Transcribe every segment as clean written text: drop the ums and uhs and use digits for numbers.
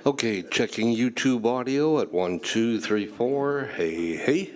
Okay, checking YouTube audio at 1, 2, 3, 4. Hey, hey.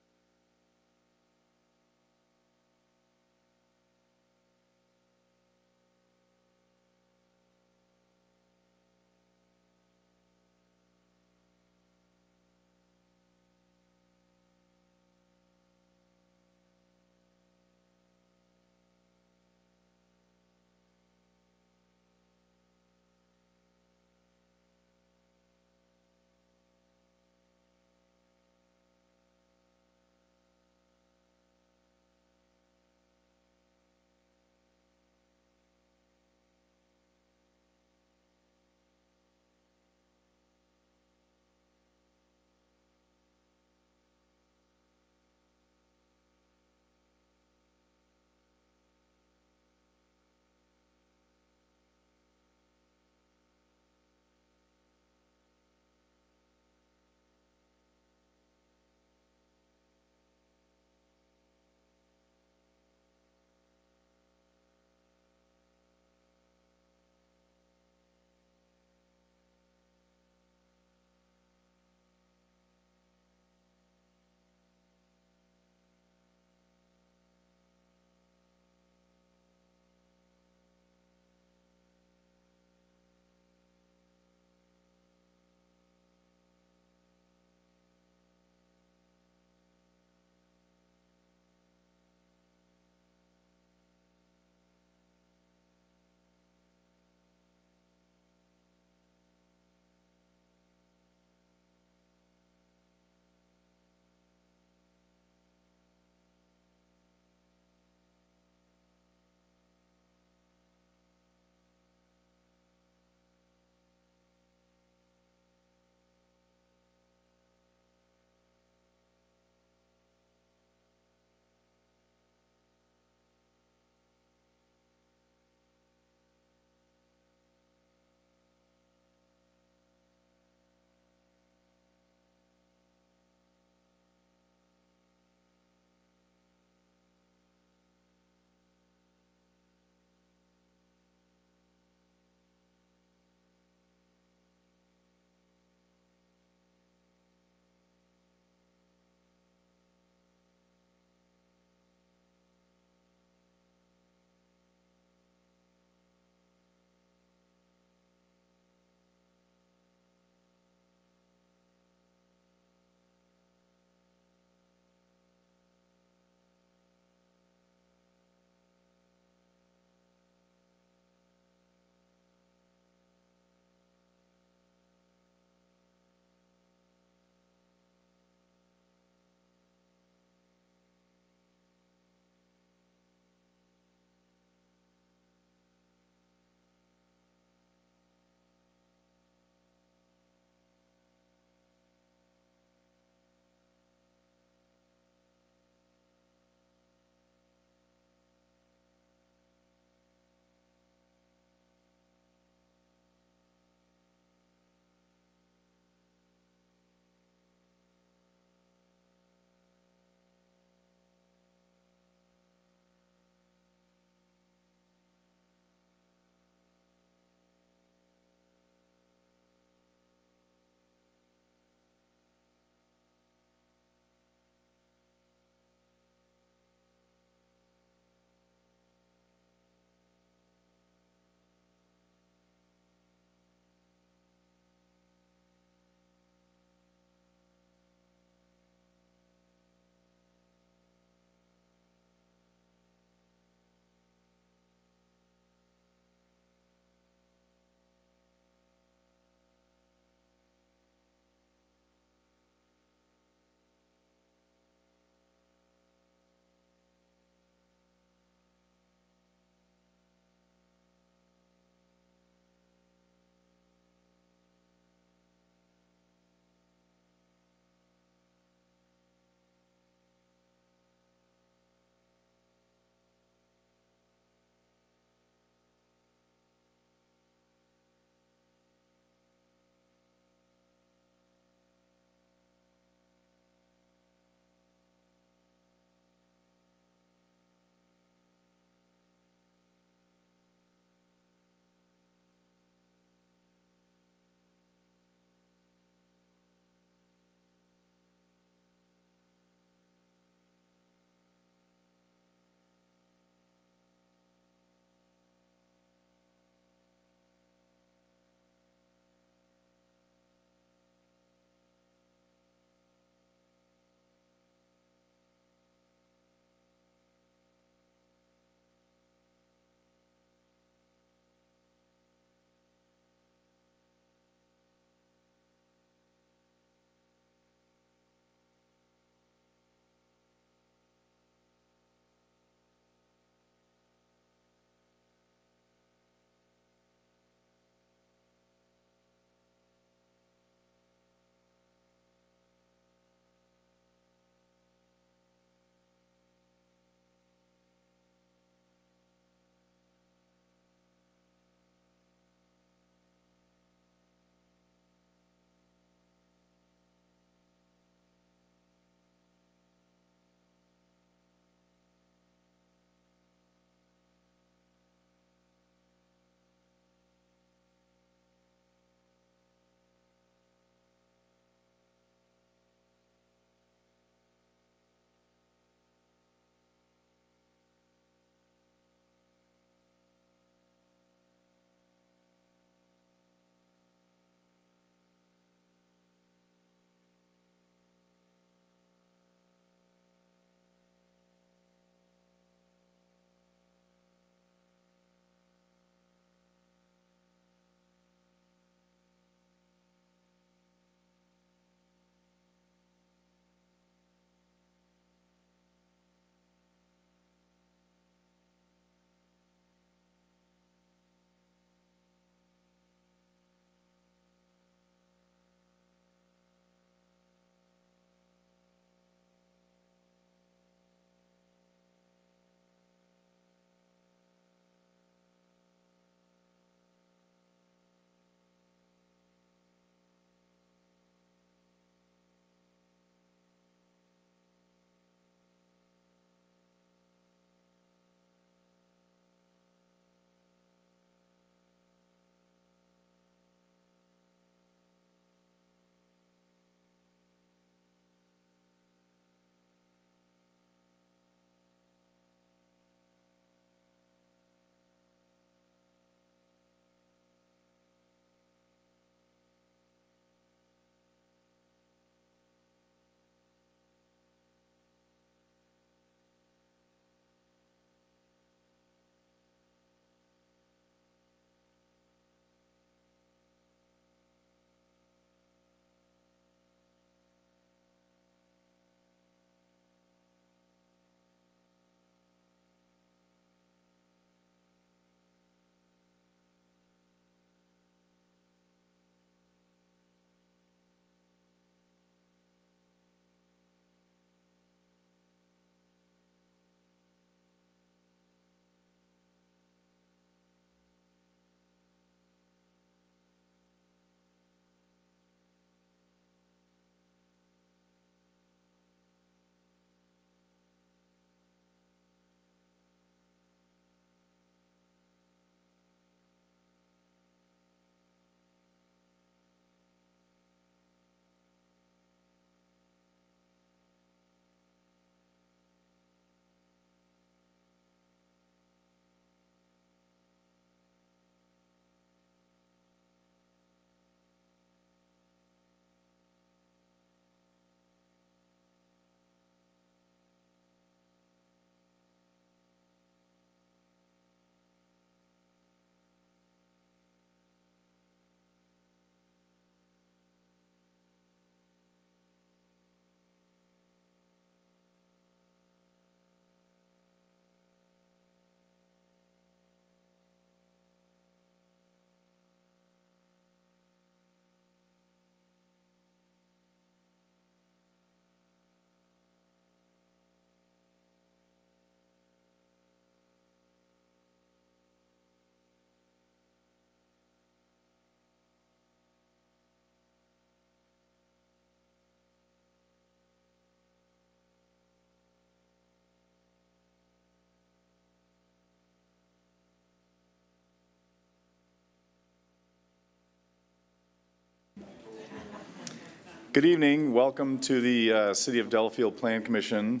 Good evening. Welcome to the City of Delafield Plan Commission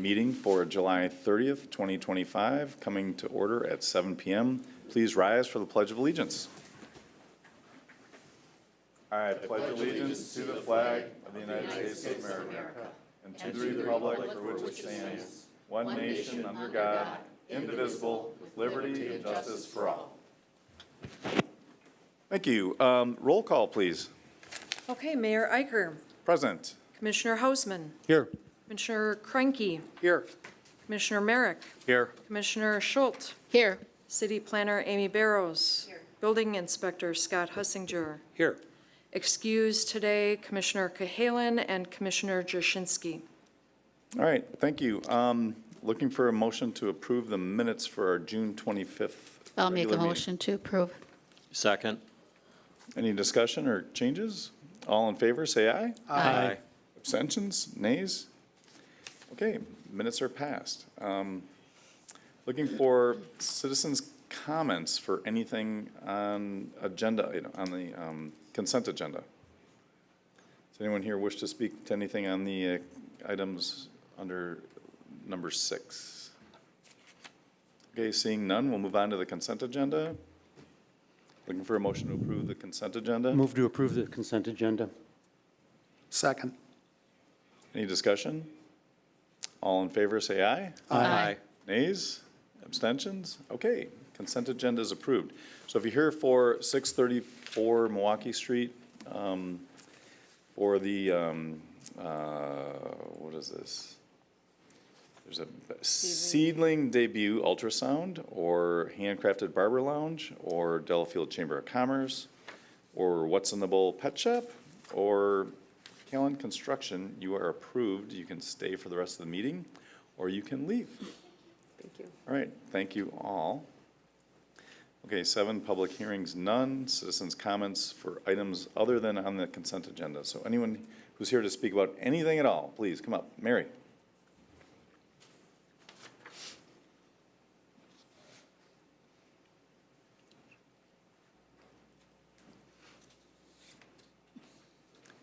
meeting for July 30th, 2025, coming to order at 7 p.m. Please rise for the Pledge of Allegiance. I pledge allegiance to the flag of the United States of America and to the republic for which it stands, one nation under God, indivisible, with liberty and justice for all. Thank you. Roll call, please. Okay, Mayor Iker. Present. Commissioner Hausman. Here. Commissioner Kreinke. Here. Commissioner Merrick. Here. Commissioner Schultz. Here. City Planner Amy Barrows. Here. Building Inspector Scott Hussinger. Here. Excused today, Commissioner Cahalan and Commissioner Jasinski. All right, thank you. Looking for a motion to approve the minutes for our June 25th. I'll make a regular meeting. motion to approve. Second. Any discussion or changes? All in favor, say aye. Aye. Abstentions, nays? Okay, minutes are passed. Looking for citizens' comments for anything on agenda, on the consent agenda. Does anyone here wish to speak to anything on the items under number 6? Okay, seeing none, we'll move on to the consent agenda. Looking for a motion to approve the consent agenda. Move to approve the consent agenda. Second. Any discussion? All in favor, say aye. Aye. Nays? Abstentions? Okay, consent agenda is approved. So if you're here for 634 Milwaukee Street, for the, what is this? There's a seedling debut ultrasound, or handcrafted barber lounge, or Delafield Chamber of Commerce, or What's in the Bowl Pet Shop, or Callan Construction, you are approved. You can stay for the rest of the meeting, or you can leave. Thank you. All right, thank you all. Okay, 7 public hearings, none. Citizens' comments for items other than on the consent agenda. So anyone who's here to speak about anything at all, please come up. Mary.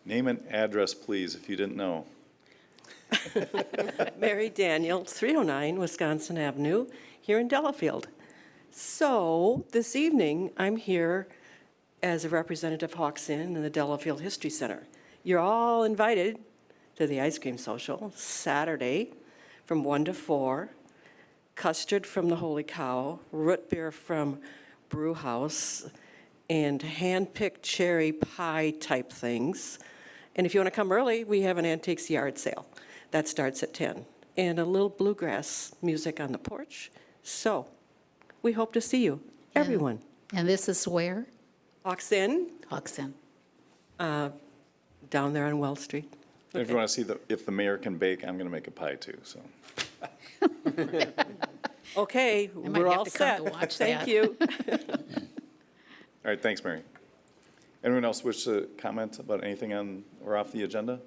Name and address, please, if you didn't know. Mary Daniel, 309 Wisconsin Avenue, here in Delafield. So this evening, I'm here as a representative of Hawks Inn and the Delafield History Center. You're all invited to the ice cream social Saturday from 1 to 4. Custard from the Holy Cow, root beer from Brew House, and hand-picked cherry pie type things. And if you want to come early, we have an antiques yard sale. That starts at 10. And a little bluegrass music on the porch. So we hope to see you, everyone. And this is where? Hawks Inn, Hoxton. down there on Wells Street. And if you want to see if the mayor can bake, I'm going to make a pie too, so. Okay, might we're have all to come set. to watch Thank that. you. All right, thanks, Mary. Anyone else wish to comment about anything on or off the agenda?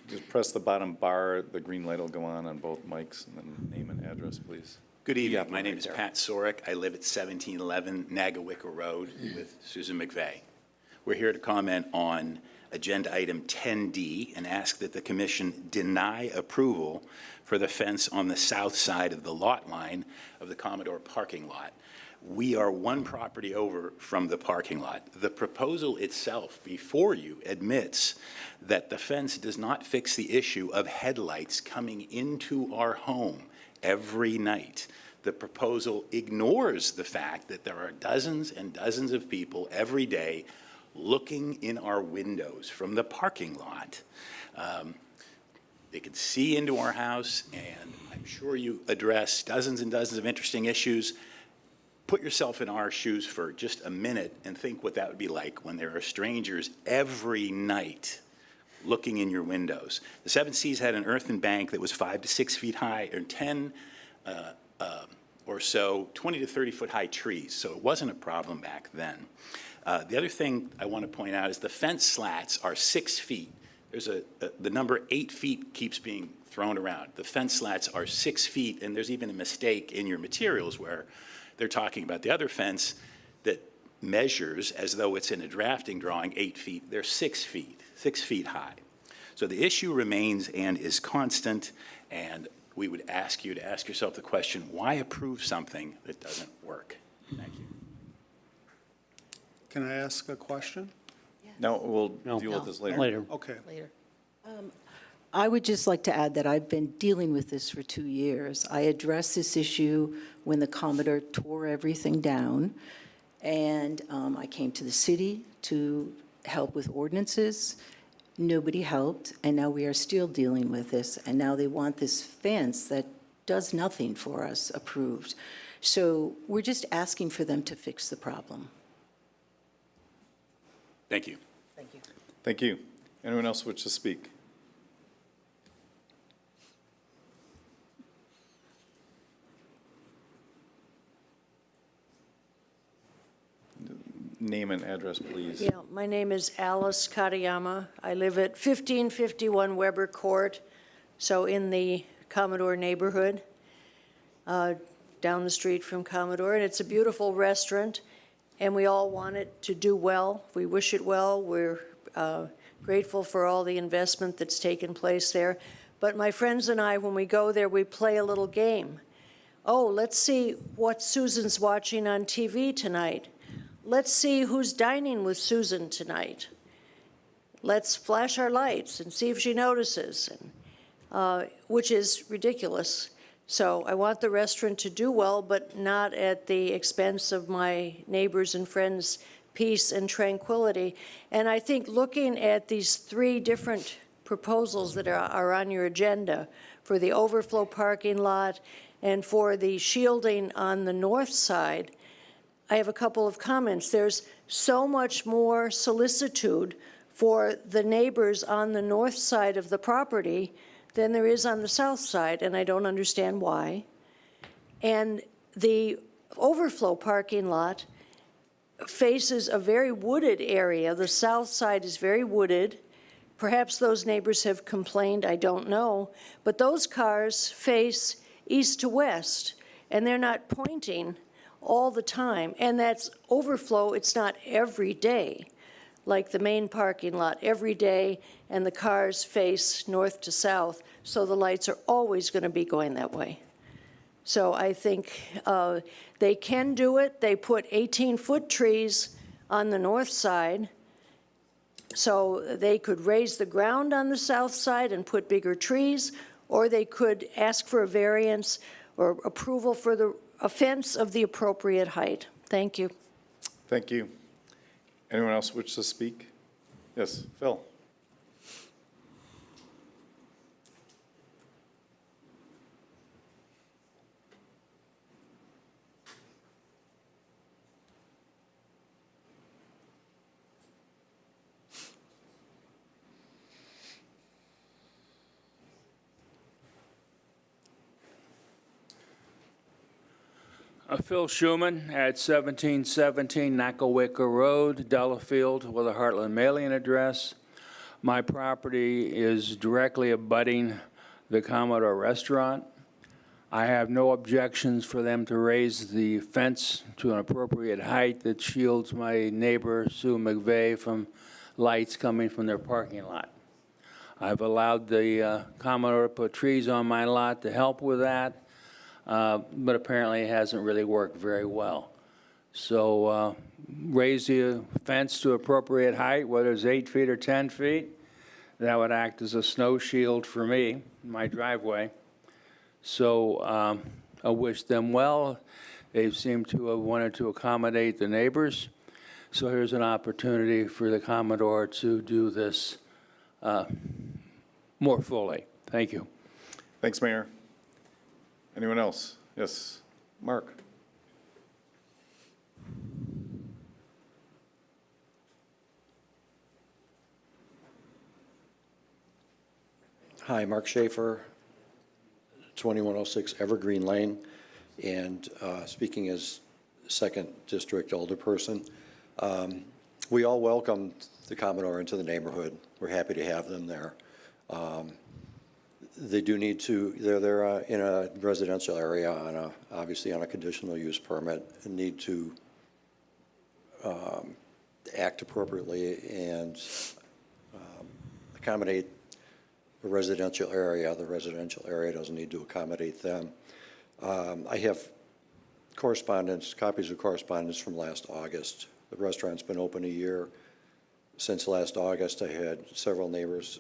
Just press the bottom bar, the green light will go on both mics, and then name and address, please. Good evening. My name is Pat Sorick. I live at 1711 Nagawicca Road with Susan McVeigh. We're here to comment on Agenda Item 10D and ask that the Commission deny approval for the fence on the south side of the lot line of the Commodore parking lot. We are one property over from the parking lot. The proposal itself before you admits that the fence does not fix the issue of headlights coming into our home every night. The proposal ignores the fact that there are dozens and dozens of people every day looking in our windows from the parking lot. They can see into our house, and I'm sure you address dozens and dozens of interesting issues. Put yourself in our shoes for just a minute and think what that would be like when there are strangers every night looking in your windows. The Seven Seas had an earthen bank that was 5 to 6 feet high, or 10 or so 20 to 30 foot high trees, so it wasn't a problem back then. The other thing I want to point out is the fence slats are 6 feet. There's the number 8 feet keeps being thrown around. The fence slats are 6 feet, and there's even a mistake in your materials where they're talking about the other fence that measures as though it's in a drafting drawing 8 feet. They're 6 feet high. So the issue remains and is constant, and we would ask you to ask yourself the question, why approve something that doesn't work? Thank you. Can I ask a question? No, we'll No. deal with this later. Later. Okay. Later. I would just like to add that I've been dealing with this for 2 years. I addressed this issue when the Commodore tore everything down, and I came to the city to help with ordinances. Nobody helped, and now we are still dealing with this, and now they want this fence that does nothing for us approved. So we're just asking for them to fix the problem. Thank you. Thank you. Anyone else wish to speak? Name and address, please. Yeah, my name is Alice Katayama. I live at 1551 Weber Court, so in the Commodore neighborhood, down the street from Commodore. And it's a beautiful restaurant, and we all want it to do well. We wish it well. We're grateful for all the investment that's taken place there. But my friends and I, when we go there, we play a little game. Oh, let's see what Susan's watching on TV tonight. Let's see who's dining with Susan tonight. Let's flash our lights and see if she notices, which is ridiculous. So I want the restaurant to do well, but not at the expense of my neighbors and friends' peace and tranquility. And I think looking at these 3 different proposals that are on your agenda for the overflow parking lot and for the shielding on the north side, I have a couple of comments. There's so much more solicitude for the neighbors on the north side of the property than there is on the south side, and I don't understand why. And the overflow parking lot faces a very wooded area. The south side is very wooded. Perhaps those neighbors have complained, I don't know. But those cars face east to west, and they're not pointing all the time. And that's overflow. It's not every day, like the main parking lot every day, and the cars face north to south, so the lights are always going to be going that way. So I think they can do it. They put 18-foot trees on the north side, so they could raise the ground on the south side and put bigger trees, or they could ask for a variance or approval for a fence of the appropriate height. Thank you. Thank you. Anyone else wish to speak? Yes, Phil. Phil Schuman at 1717 Nakawika Road, Delafield, with a Heartland mailing address. My property is directly abutting the Commodore Restaurant. I have no objections for them to raise the fence to an appropriate height that shields my neighbor, Sue McVeigh, from lights coming from their parking lot. I've allowed the Commodore to put trees on my lot to help with that. But apparently it hasn't really worked very well. So raise the fence to appropriate height, whether it's 8 feet or 10 feet. That would act as a snow shield for me, my driveway. So I wish them well. They seem to have wanted to accommodate the neighbors. So here's an opportunity for the Commodore to do this more fully. Thank you. Thanks, Mayor. Anyone else? Yes, Mark. Hi, Mark Schaefer, 2106 Evergreen Lane, and speaking as second district alderperson. We all welcomed the Commodore into the neighborhood. We're happy to have them there. They do need to, they're in a residential area obviously on a conditional use permit, and need to act appropriately and accommodate the residential area. The residential area doesn't need to accommodate them. I have correspondence, copies of correspondence from last August. The restaurant's been open a year. Since last August, I had several neighbors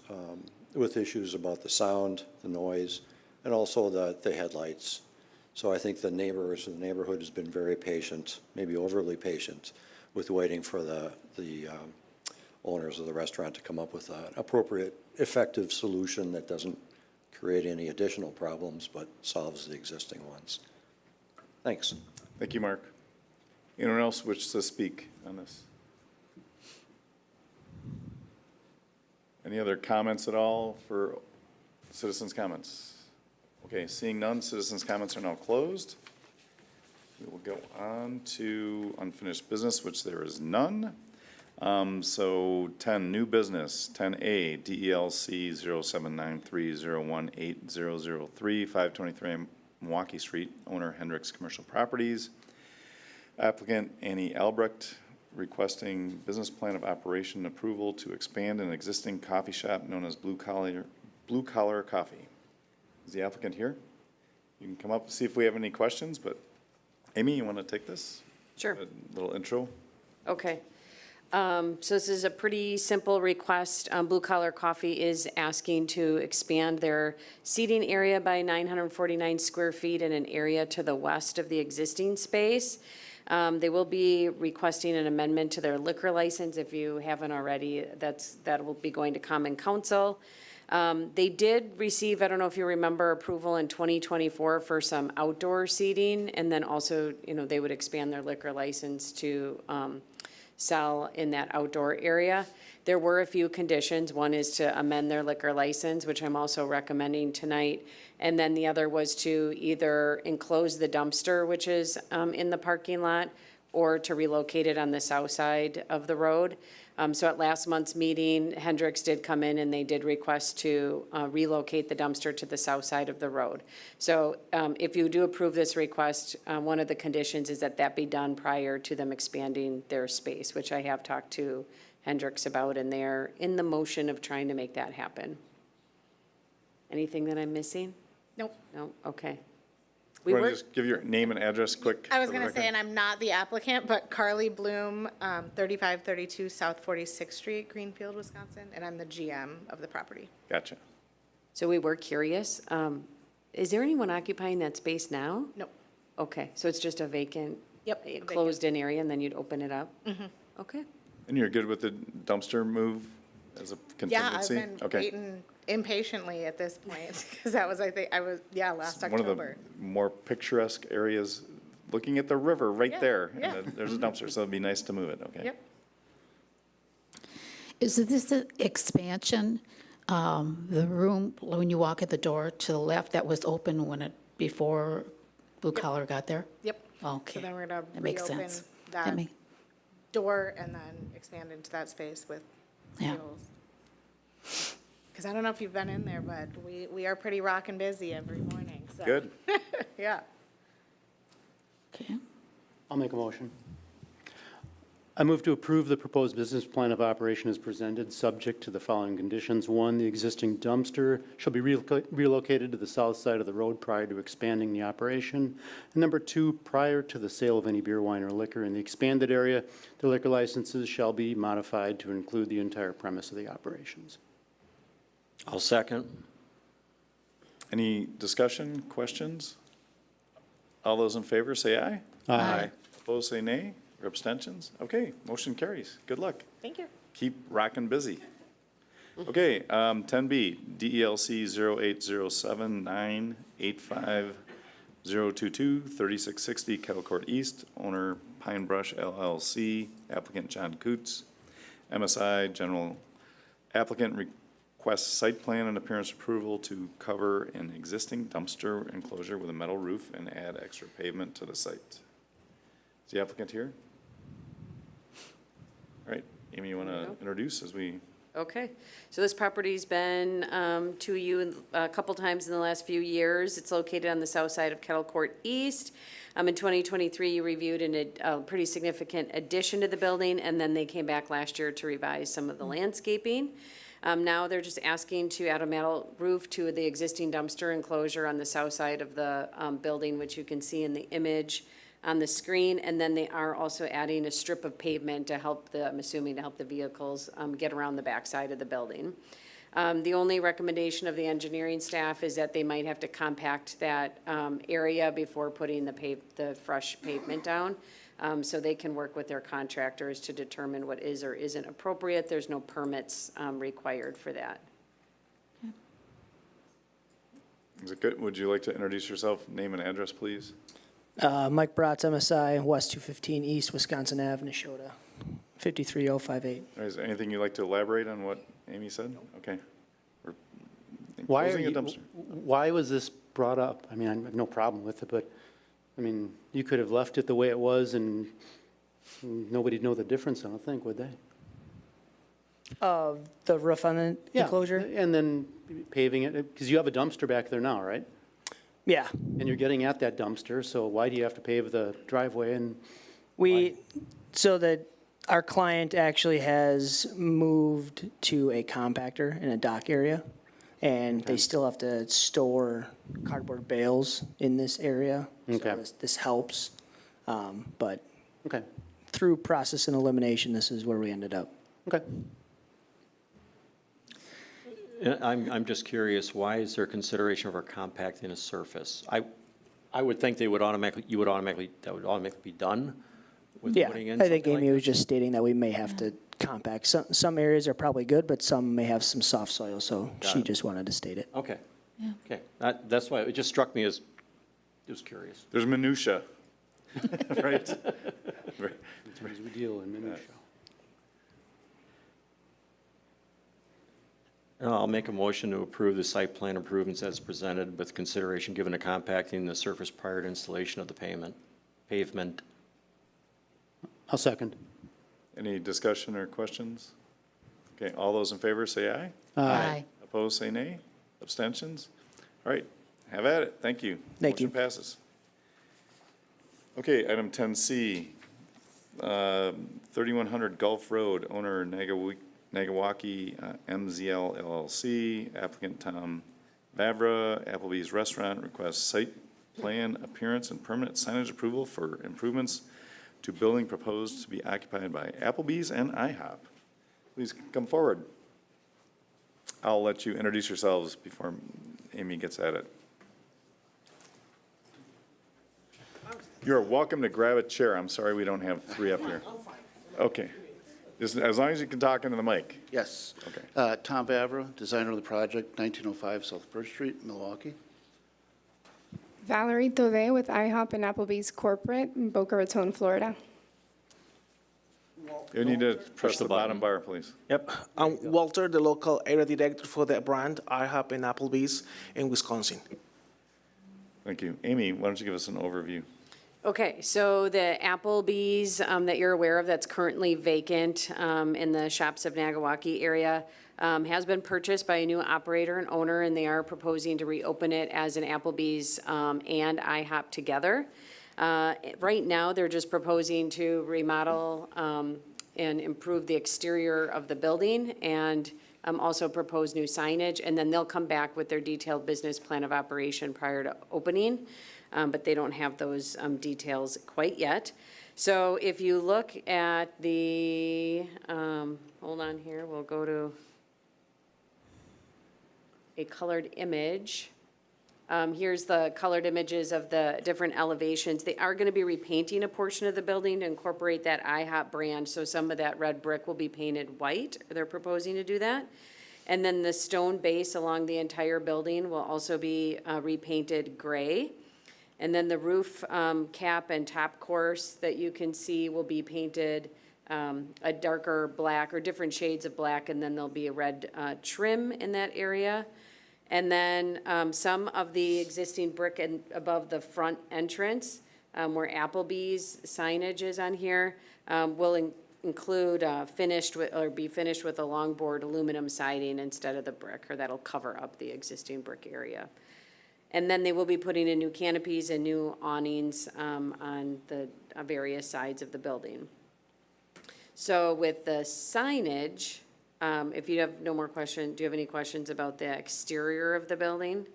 with issues about the sound, the noise, and also the headlights. So I think the neighbors in the neighborhood has been very patient, maybe overly patient, with waiting for the owners of the restaurant to come up with an appropriate, effective solution that doesn't create any additional problems, but solves the existing ones. Thanks. Thank you, Mark. Anyone else wish to speak on this? Any other comments at all for citizens' comments? Okay, seeing none, citizens' comments are now closed. We will go on to unfinished business, which there is none. So 10, new business, 10A, DELC 0793018003, 523 Milwaukee Street, owner Hendricks Commercial Properties. Applicant Annie Albrecht requesting business plan of operation approval to expand an existing coffee shop known as Blue Collar Coffee. Is the applicant here? You can come up and see if we have any questions, but Amy, you want to take this? Sure. A little intro? Okay. So this is a pretty simple request. Blue Collar Coffee is asking to expand their seating area by 949 square feet in an area to the west of the existing space. They will be requesting an amendment to their liquor license. If you haven't already, that will be going to Common Council. They did receive, I don't know if you remember, approval in 2024 for some outdoor seating, and then also, they would expand their liquor license to sell in that outdoor area. There were a few conditions. One is to amend their liquor license, which I'm also recommending tonight. And then the other was to either enclose the dumpster, which is in the parking lot, or to relocate it on the south side of the road. So at last month's meeting, Hendricks did come in and they did request to relocate the dumpster to the south side of the road. So if you do approve this request, one of the conditions is that that be done prior to them expanding their space, which I have talked to Hendricks about, and they're in the motion of trying to make that happen. Anything that I'm missing? Nope. No? Okay. You want to just give your name and address quick? I was for the going to say, record? and I'm not the applicant, but Carly Bloom, 3532 South 46th Street, Greenfield, Wisconsin, and I'm the GM of the property. Gotcha. So we were curious. Is there anyone occupying that space now? No. Okay, so it's just a vacant, Yep. vacant. closed-in area, and then you'd open it up? Mhm. Okay. And you're good with the dumpster move as a Yeah, I've contingency? been Okay. waiting impatiently at this point, because that was, last One of October. the more picturesque areas, looking at the river right Yeah, there. and yeah. There's a dumpster, so it'd be nice to move it, okay? Yep. Is this an expansion? The room, when you walk at the door to the left, that was open before Blue Collar got there? Yep. Okay. So then we're going to That makes reopen sense. that make- door and then expand into that space with Yeah. tables. Because I don't know if you've been in there, but we are pretty rockin' busy every morning, so. Good. Yeah. Okay. I'll make a motion. I move to approve the proposed business plan of operation as presented, subject to the following conditions. One, the existing dumpster shall be relocated to the south side of the road prior to expanding the operation. And number two, prior to the sale of any beer, wine, or liquor in the expanded area, the liquor licenses shall be modified to include the entire premise of the operations. I'll second. Any discussion, questions? All those in favor, say aye. Aye. Opposed, say nay. Or abstentions? Okay, motion carries. Good luck. Thank you. Keep rocking busy. Okay, 10B, DELC 08079850022, 3660 Kettle Court East, owner Pine Brush LLC, applicant John Coots, MSI General Applicant requests site plan and appearance approval to cover an existing dumpster enclosure with a metal roof and add extra pavement to the site. Is the applicant here? All right, Amy, you want to introduce as we Okay, so this property's been to you a couple times in the last few years. It's located on the south side of Kettle Court East. In 2023, you reviewed a pretty significant addition to the building, and then they came back last year to revise some of the landscaping. Now they're just asking to add a metal roof to the existing dumpster enclosure on the south side of the building, which you can see in the image on the screen, and then they are also adding a strip of pavement to help I'm assuming to help the vehicles get around the backside of the building. The only recommendation of the engineering staff is that they might have to compact that area before putting the fresh pavement down, so they can work with their contractors to determine what is or isn't appropriate. There's no permits required for that. Is it good? Would you like to introduce yourself, name and address, please? Mike Bratz, MSI, West 215 East, Wisconsin Ave, Neshota, 53058. Is there anything you'd like to elaborate on what Amy said? Okay. We're Why are enclosing a you, dumpster. why was this brought up? I mean, I have no problem with it, but, I mean, you could have left it the way it was and nobody'd know the difference, I don't think, would they? The roof on the Yeah, enclosure? and then paving it, because you have a dumpster back there now, right? Yeah. And you're getting at that dumpster, so why do you have to pave the driveway and? So that our client actually has moved to a compactor in a dock area, and they still have to store cardboard bales in this area. Okay. So this helps, but Okay, through process and elimination, this is where we ended up. okay. I'm just curious, why is there consideration of our compacting a surface? I would think that would automatically be done with Yeah, putting in I think something Amy like was just stating that we may have to compact. Some areas are probably good, but some may have some soft soil, so Got she it. just wanted to state it. Okay. Okay, that's why, it just struck me as, just curious. There's minutia, right? As we deal in minutia. I'll make a motion to approve the site plan improvements as presented with consideration given to compacting the surface prior to installation of the pavement. I'll second. Any discussion or questions? Okay, all those in favor say aye. Aye. Opposed, say nay. Abstentions? All right, have at it. Thank you. Thank you. Motion passes. Okay, item 10C, 3100 Gulf Road, owner Nagawaki MZL LLC, applicant Tom Vavra, Applebee's Restaurant, requests site plan appearance and permanent signage approval for improvements to building proposed to be occupied by Applebee's and IHOP. Please come forward. I'll let you introduce yourselves before Amy gets at it. You're welcome to grab a chair. I'm sorry we don't have three up here. Okay. As long as you can talk into the mic. Yes. Okay. Tom Vavra, designer of the project, 1905 South First Street, Milwaukee. Valerie Tode with IHOP and Applebee's Corporate in Boca Raton, Florida. You need to press the bottom bar, please. Yep. I'm Walter, the local area director for that brand, IHOP and Applebee's in Wisconsin. Thank you. Amy, why don't you give us an overview? Okay, so the Applebee's that you're aware of that's currently vacant in the Shops of Nagawaki area has been purchased by a new operator and owner, and they are proposing to reopen it as an Applebee's and IHOP together. Right now, they're just proposing to remodel and improve the exterior of the building and also propose new signage, and then they'll come back with their detailed business plan of operation prior to opening. But they don't have those details quite yet. So if you look at the, hold on here, we'll go to a colored image. Here's the colored images of the different elevations. They are going to be repainting a portion of the building to incorporate that IHOP brand, so some of that red brick will be painted white. They're proposing to do that. And then the stone base along the entire building will also be repainted gray. And then the roof cap and top course that you can see will be painted a darker black or different shades of black, and then there'll be a red trim in that area. And then some of the existing brick and above the front entrance where Applebee's signage is on here will include finished with, or be finished with a longboard aluminum siding instead of the brick, or that'll cover up the existing brick area. And then they will be putting in new canopies and new awnings on the various sides of the building. So with the signage, if you have no more questions, do you have any questions about the exterior of the building?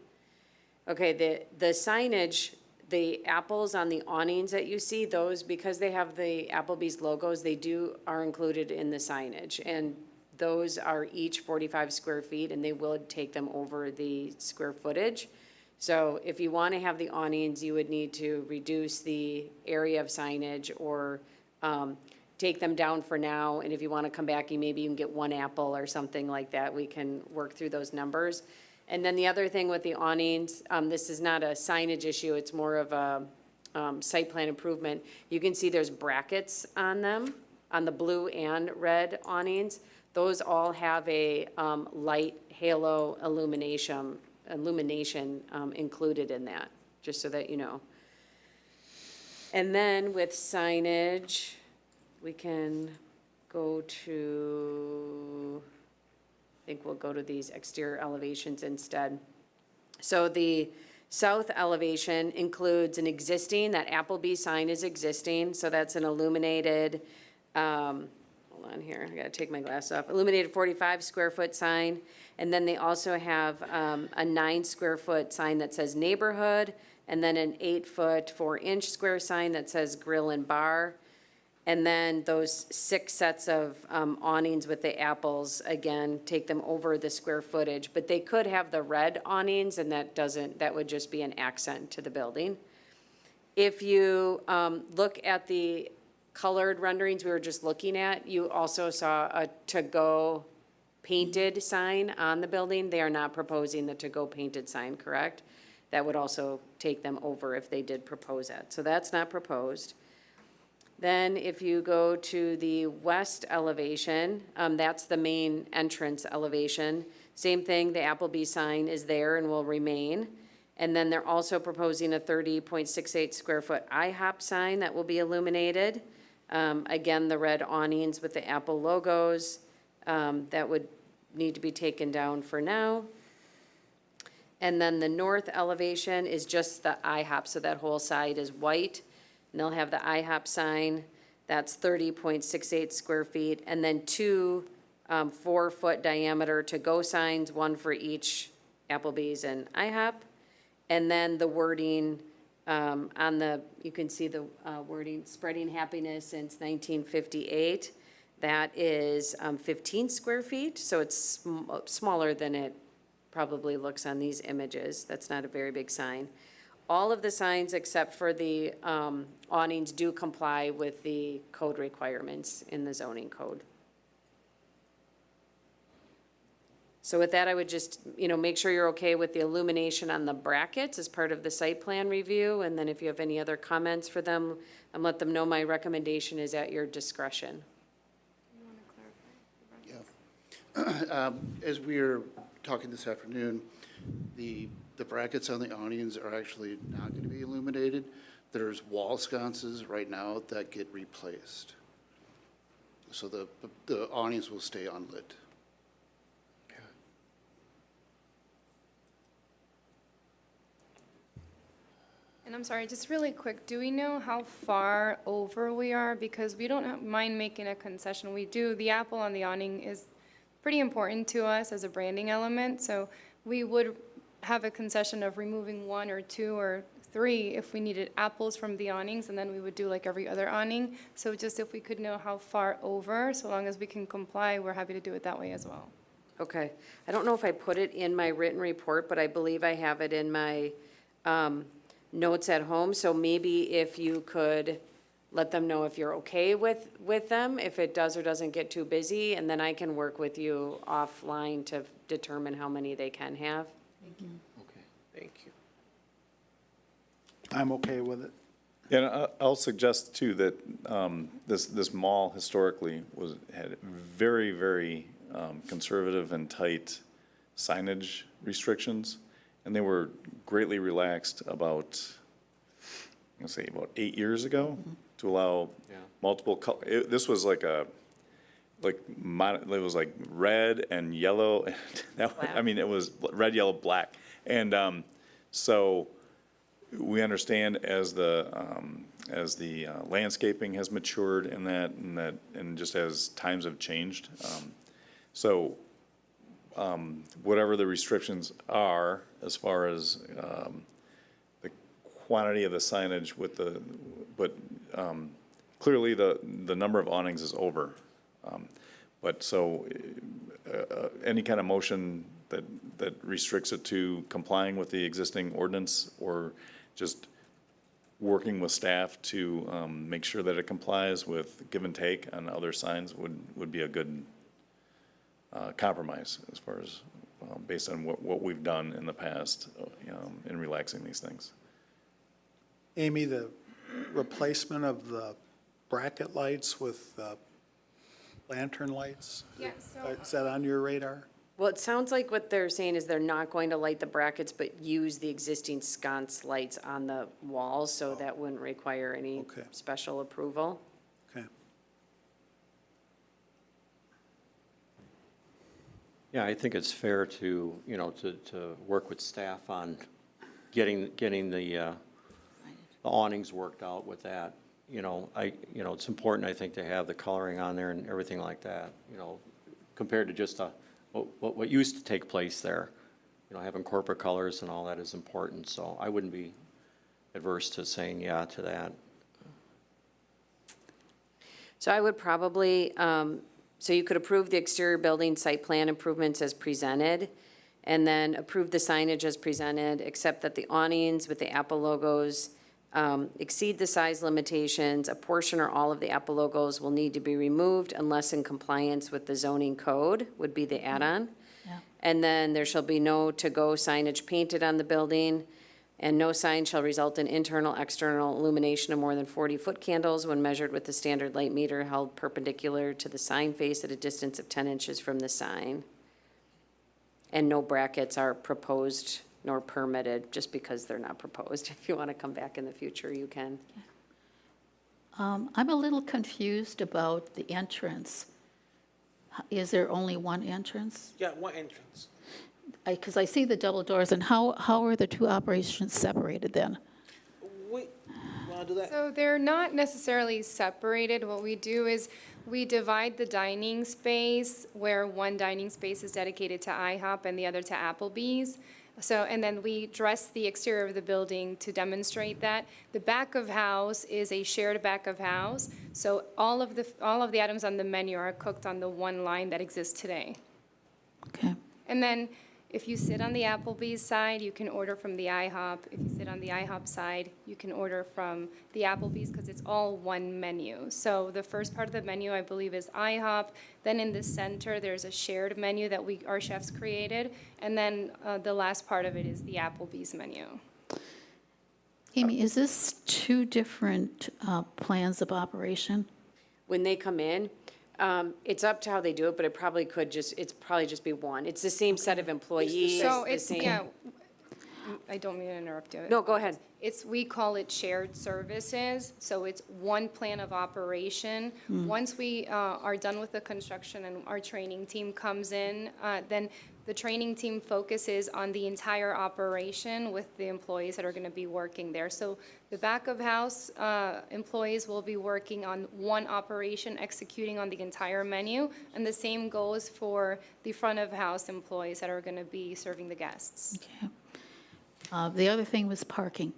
Okay, the signage, the apples on the awnings that you see, those, because they have the Applebee's logos, are included in the signage. And those are each 45 square feet, and they will take them over the square footage. So if you want to have the awnings, you would need to reduce the area of signage or take them down for now. And if you want to come back, maybe you can get one apple or something like that. We can work through those numbers. And then the other thing with the awnings, this is not a signage issue, it's more of a site plan improvement. You can see there's brackets on them, on the blue and red awnings. Those all have a light halo illumination included in that, just so that you know. And then with signage, we can go to, I think we'll go to these exterior elevations instead. So the south elevation includes an existing, that Applebee's sign is existing, so that's an illuminated, hold on here, I gotta take my glass off, illuminated 45 square foot sign. And then they also have a 9 square foot sign that says neighborhood, and then an 8-foot, 4-inch square sign that says grill and bar. And then those 6 sets of awnings with the apples, again, take them over the square footage. But they could have the red awnings, and that would just be an accent to the building. If you look at the colored renderings we were just looking at, you also saw a to-go painted sign on the building. They are not proposing the to-go painted sign, correct? That would also take them over if they did propose that. So that's not proposed. Then if you go to the west elevation, that's the main entrance elevation. Same thing, the Applebee's sign is there and will remain. And then they're also proposing a 30.68 square foot IHOP sign that will be illuminated. Again, the red awnings with the Apple logos, that would need to be taken down for now. And then the north elevation is just the IHOP, so that whole side is white. And they'll have the IHOP sign, that's 30.68 square feet, and then 2 4-foot diameter to-go signs, one for each Applebee's and IHOP. And then the wording on the, you can see the wording, spreading happiness since 1958. That is 15 square feet, so it's smaller than it probably looks on these images. That's not a very big sign. All of the signs except for the awnings do comply with the code requirements in the zoning code. So with that, I would just, make sure you're okay with the illumination on the brackets as part of the site plan review. And then if you have any other comments for them, let them know my recommendation is at your discretion. As we were talking this afternoon, the brackets on the awnings are actually not going to be illuminated. There's wall sconces right now that get replaced. So the awnings will stay unlit. And I'm sorry, just really quick, do we know how far over we are? Because we don't mind making a concession. We do, the apple on the awning is pretty important to us as a branding element, so we would have a concession of removing 1 or 2 or 3 if we needed apples from the awnings, and then we would do like every other awning. So just if we could know how far over, so long as we can comply, we're happy to do it that way as well. Okay. I don't know if I put it in my written report, but I believe I have it in my notes at home. So maybe if you could let them know if you're okay with them, if it does or doesn't get too busy, and then I can work with you offline to determine how many they can have. Thank you. Okay, thank you. I'm okay with it. Yeah, and I'll suggest too that this mall historically had very, very conservative and tight signage restrictions, and they were greatly relaxed about 8 years ago to to allow Yeah. multiple, this was like it was like red and yellow. I mean, it was red, yellow, black. And so we understand as the landscaping has matured and just as times have changed. So whatever the restrictions are as far as the quantity of the signage but clearly the number of awnings is over. But so any kind of motion that restricts it to complying with the existing ordinance or just working with staff to make sure that it complies with give and take on other signs would be a good compromise as far as based on what we've done in the past in relaxing these things. Amy, the replacement of the bracket lights with lantern lights, Yeah, so is that on your radar? Well, it sounds like what they're saying is they're not going to light the brackets, but use the existing sconce lights on the walls, so that wouldn't require any Okay. special approval. Okay. Yeah, I think it's fair to, to work with staff on getting the awnings worked out with that. It's important, I think, to have the coloring on there and everything like that, compared to just what used to take place there. Having corporate colors and all that is important, so I wouldn't be adverse to saying yeah to that. So I would probably, so you could approve the exterior building site plan improvements as presented, and then approve the signage as presented, except that the awnings with the Apple logos exceed the size limitations. A portion or all of the Apple logos will need to be removed unless in compliance with the zoning code, would be the add-on. Yeah. And then there shall be no to-go signage painted on the building, and no sign shall result in internal, external illumination of more than 40-foot candles when measured with the standard light meter held perpendicular to the sign face at a distance of 10 inches from the sign. And no brackets are proposed nor permitted, just because they're not proposed. If you want to come back in the future, you can. I'm a little confused about the entrance. Is there only one entrance? Yeah, one entrance. Because I see the double doors, and how are the two operations separated then? Want to do that? So they're not necessarily separated. What we do is we divide the dining space, where one dining space is dedicated to IHOP and the other to Applebee's. So, and then we dress the exterior of the building to demonstrate that. The back of house is a shared back of house. So all of the items on the menu are cooked on the one line that exists today. Okay. And then if you sit on the Applebee's side, you can order from the IHOP. If you sit on the IHOP side, you can order from the Applebee's, because it's all one menu. So the first part of the menu, I believe, is IHOP. Then in the center, there's a shared menu that our chefs created. And then the last part of it is the Applebee's menu. Amy, is this two different plans of operation? When they come in, it's up to how they do it, but it's probably just be one. It's the same set of employees. So the it's, same- yeah, I don't mean to interrupt you. No, go ahead. We call it shared services, so it's one plan of operation. Once we are done with the construction and our training team comes in, then the training team focuses on the entire operation with the employees that are going to be working there. So the back of house employees will be working on one operation, executing on the entire menu, and the same goes for the front of house employees that are going to be serving the guests. Okay. The other thing was parking.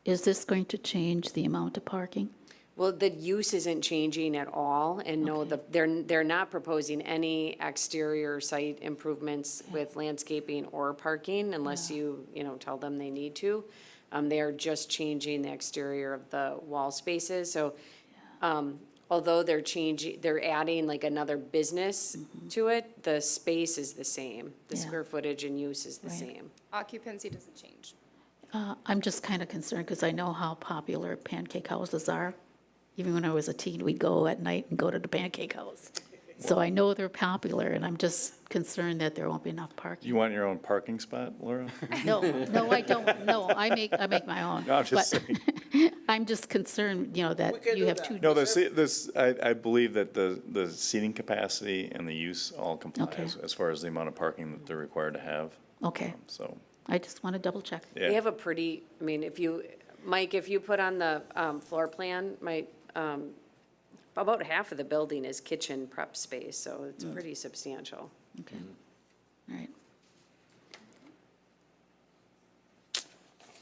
Is this going to change the amount of parking? Well, the use isn't changing at all, and no, they're not proposing any exterior site improvements with landscaping or parking unless you tell them they need to. They are just changing the exterior of the wall spaces. So, although they're adding like another business to it, the space is the same. The square footage and use is the same. Occupancy doesn't change. I'm just kind of concerned because I know how popular pancake houses are. Even when I was a teen, we'd go at night and go to the pancake house. So I know they're popular, and I'm just concerned that there won't be enough parking. You want your own parking spot, Laura? No, no, I don't. No, I make my own. No, I'm just But saying. I'm just concerned, that you have two. No, I believe that the seating capacity and the use all comply Okay. as far as the amount of parking that they're required to have. Okay, So, I just want to double check. yeah. We have a pretty, I mean, Mike, if you put on the floor plan, about half of the building is kitchen prep space, so it's pretty substantial. Okay, all right.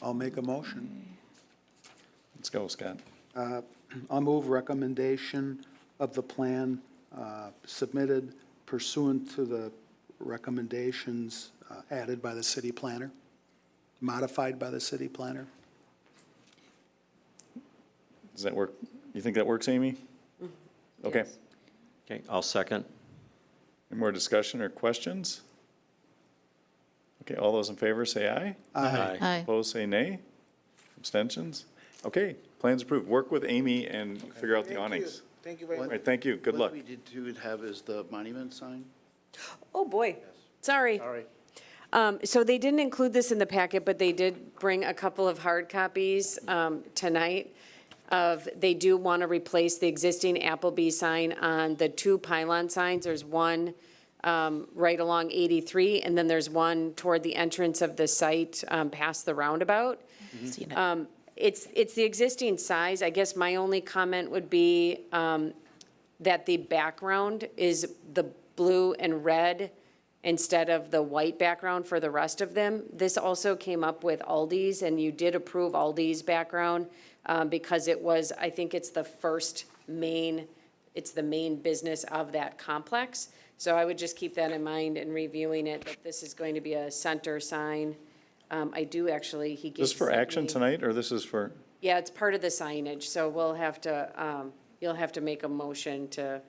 I'll make a motion. Let's go, Scott. I'll move recommendation of the plan submitted pursuant to the recommendations added by the city planner, modified by the city planner. Does that work? You think that works, Amy? Okay. Okay, I'll second. Any more discussion or questions? Okay, all those in favor say aye. Aye. Aye. Opposed, say nay. Abstentions? Okay, plans approved. Work with Amy and figure out the awnings. Thank you very All much. right, thank you. Good luck. What we did too have is the monument sign. Oh, boy. Sorry. Sorry. So they didn't include this in the packet, but they did bring a couple of hard copies tonight they do want to replace the existing Applebee's sign on the two pylon signs. There's one right along 83, and then there's one toward the entrance of the site past the roundabout. Seen it. It's the existing size. I guess my only comment would be that the background is the blue and red instead of the white background for the rest of them. This also came up with Aldi's, and you did approve Aldi's background because it was, I think it's the main business of that complex. So I would just keep that in mind in reviewing it, that this is going to be a center sign. I do actually, he gives. This for action tonight, or this is for? Yeah, it's part of the signage, so we'll have to, you'll have to make a motion to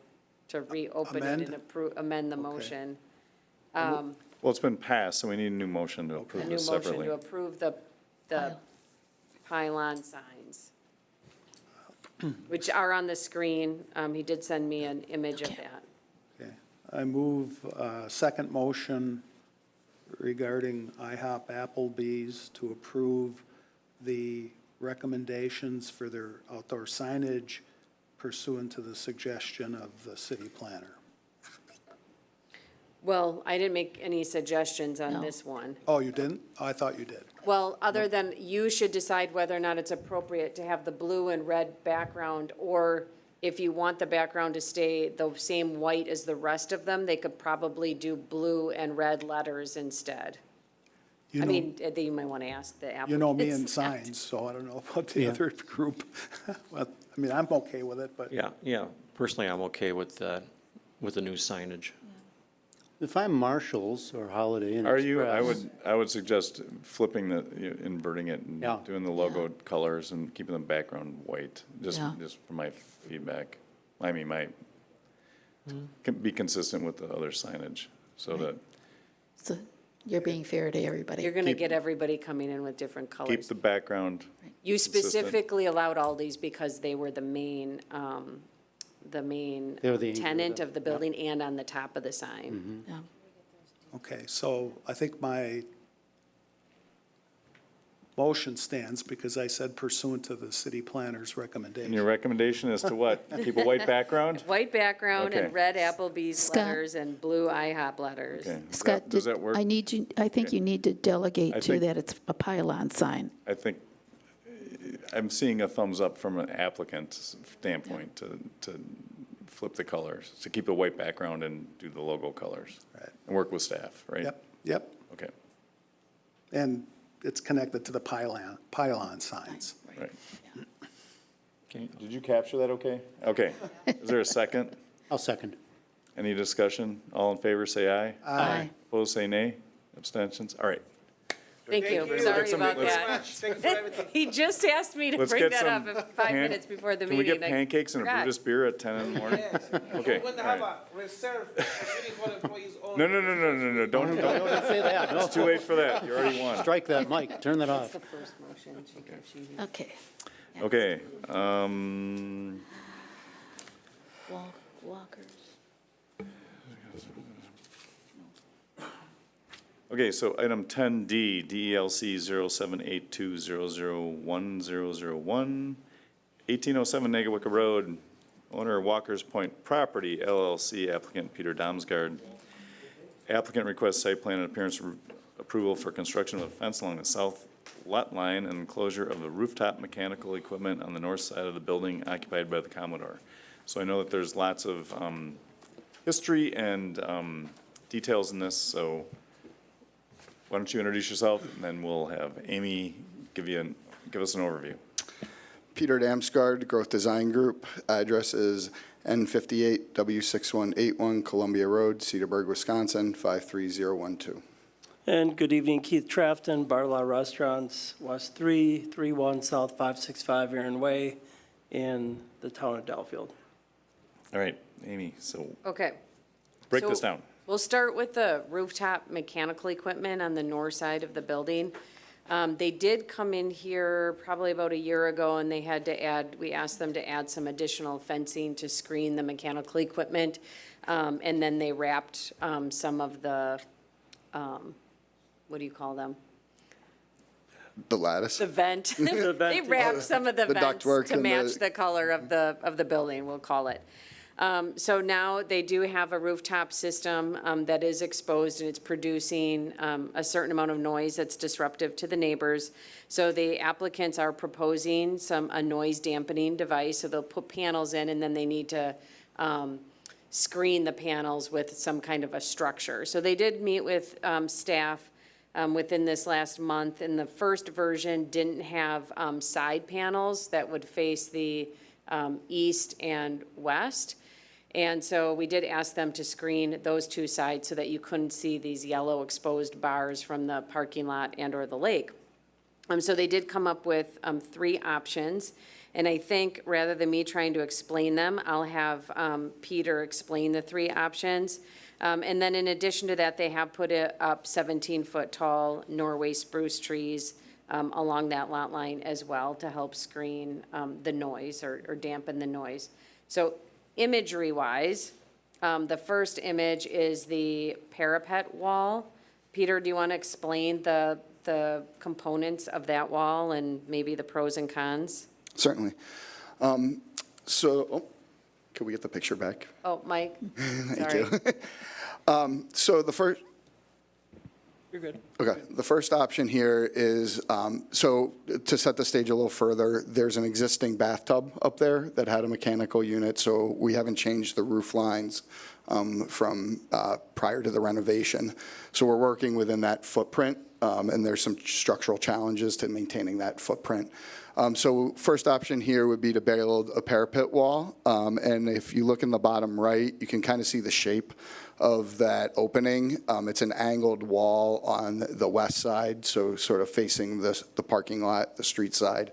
reopen it Amend? and amend the motion. Well, it's been passed, so we need a new motion to A approve new this motion separately. to approve the pylon signs, which are on the screen. He did send me an image of that. Okay. I move second motion regarding IHOP Applebee's to approve the recommendations for their outdoor signage pursuant to the suggestion of the city planner. Well, I didn't make any suggestions on No. this one. Oh, you didn't? Oh, I thought you did. Well, other than you should decide whether or not it's appropriate to have the blue and red background, or if you want the background to stay the same white as the rest of them, they could probably do blue and red letters instead. You I know- mean, you might want to ask the applicant. You know me and signs, so I don't know about the Yeah. other group. Well, I mean, I'm okay with it, but Yeah, personally, I'm okay with the new signage. If I'm Marshalls or Holiday Inn Are you, Express- I would suggest flipping inverting it and Yeah. doing the logo colors and keeping the background white, just Yeah. for my feedback. I mean, can be consistent with the other signage, so that, So you're being fair to everybody. You're going to get everybody coming in with different keep colors. the background. You consistent. specifically allowed Aldi's because they were the main They're the anchor, tenant yeah. of the building and on the top of the sign. Yeah. okay, so I think my motion stands because I said pursuant to the city planner's And your recommendation. recommendation is to what? Keep a white background? White background and Okay. red Applebee's Scott? letters and blue IHOP letters. Okay. Scott, Does that work? I think you need to delegate I to think- that it's a pylon sign. I think, I'm seeing a thumbs up from an applicant's standpoint to flip the colors, to keep a white background and do the logo colors. Right. And work with staff, right? Yep, Okay, and it's connected to the pylon signs. right. Did you capture that okay? Okay. Is there a second? I'll second. Any discussion? All in favor, say aye. Aye. Opposed, say nay. Abstentions? All right. Thank you. Let's Sorry get some- about let's- that. Thank you for everything. He just asked me to Let's bring get that some up 5 minutes before the Can we meeting. get I pancakes and a forgot. Brutus beer at 10 in the morning? Okay, We're going to all have right. a reserve facility for employees only. No, don't, Don't say that. it's too late for that. You already won. Strike that, Mike. Turn that off. The first motion. Okay. Okay, Walkers. Okay, so item 10D, DELC 0782001001, 1807 Nagawicka Road, owner Walker's Point Property LLC, applicant Peter Damsgaard. Applicant requests site plan and appearance approval for construction of a fence along the south lot line and enclosure of the rooftop mechanical equipment on the north side of the building occupied by the Commodore. So I know that there's lots of history and details in this, so why don't you introduce yourself, and then we'll have Amy give us an overview. Peter Damsgaard, Growth Design Group. Address is N58 W6181 Columbia Road, Cedarburg, Wisconsin, 53012. And good evening, Keith Trafton, Barla Restaurants, West 331 South 565 Aaron Way in the town of Delafield. All right, Amy, so Okay. break So this down. We'll start with the rooftop mechanical equipment on the north side of the building. They did come in here probably about a year ago, and we asked them to add some additional fencing to screen the mechanical equipment. And then they wrapped some of the, what do you call them? The lattice? The vent. They wrapped some of the vents ductwork to and match the color of the building, we'll call it. So now they do have a rooftop system that is exposed, and it's producing a certain amount of noise that's disruptive to the neighbors. So the applicants are proposing a noise dampening device. So they'll put panels in, and then they need to screen the panels with some kind of a structure. So they did meet with staff within this last month, and the first version didn't have side panels that would face the east and west. And so we did ask them to screen those two sides so that you couldn't see these yellow exposed bars from the parking lot and or the lake. So they did come up with 3 options. And I think rather than me trying to explain them, I'll have Peter explain the 3 options. And then in addition to that, they have put up 17-foot tall Norway spruce trees along that lot line as well to help screen the noise or dampen the noise. So imagery-wise, the first image is the parapet wall. Peter, do you want to explain the components of that wall and maybe the pros and cons? Certainly. Can we get the picture back? Oh, Mike, Thank sorry. you. So the first. You're good. Okay, the first option here is, so to set the stage a little further, there's an existing bathtub up there that had a mechanical unit, so we haven't changed the roof lines from prior to the renovation. So we're working within that footprint, and there's some structural challenges to maintaining that footprint. So first option here would be to build a parapet wall, and if you look in the bottom right, you can kind of see the shape of that opening. It's an angled wall on the west side, so sort of facing the parking lot, the street side.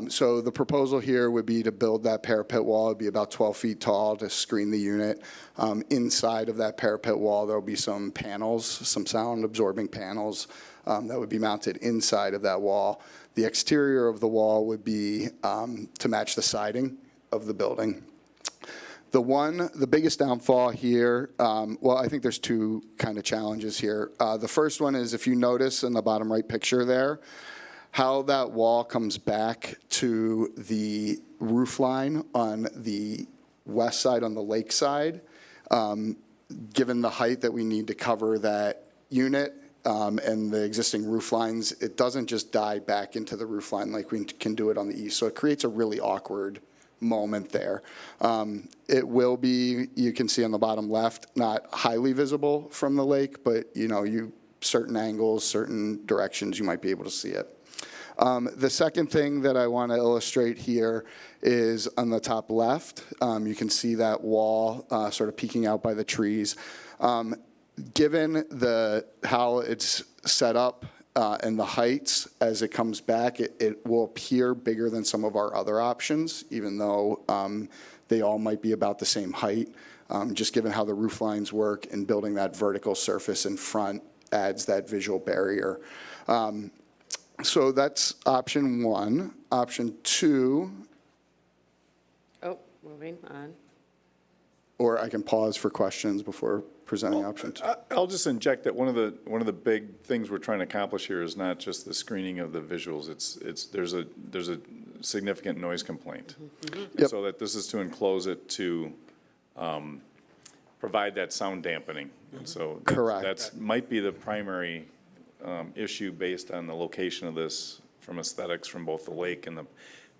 So the proposal here would be to build that parapet wall. It'd be about 12 feet tall to screen the unit. Inside of that parapet wall, there'll be some panels, some sound absorbing panels that would be mounted inside of that wall. The exterior of the wall would be to match the siding of the building. The biggest downfall here, well, I think there's 2 kind of challenges here. The first one is, if you notice in the bottom right picture there, how that wall comes back to the roof line on the west side, on the lake side. Given the height that we need to cover that unit and the existing roof lines, it doesn't just die back into the roof line like we can do it on the east. So it creates a really awkward moment there. It will be, you can see on the bottom left, not highly visible from the lake, but certain angles, certain directions, you might be able to see it. The second thing that I want to illustrate here is on the top left. You can see that wall sort of peeking out by the trees. Given how it's set up and the heights as it comes back, it will appear bigger than some of our other options, even though they all might be about the same height. Just given how the roof lines work, and building that vertical surface in front adds that visual barrier. So that's option 1. Option 2. Oh, moving on. or I can pause for questions before presenting option two. I'll just inject that one of the big things we're trying to accomplish here is not just the screening of the visuals. There's a significant noise complaint. And so that this is to enclose it to provide that sound dampening. And so Correct. That's might be the primary issue based on the location of this from aesthetics from both the lake and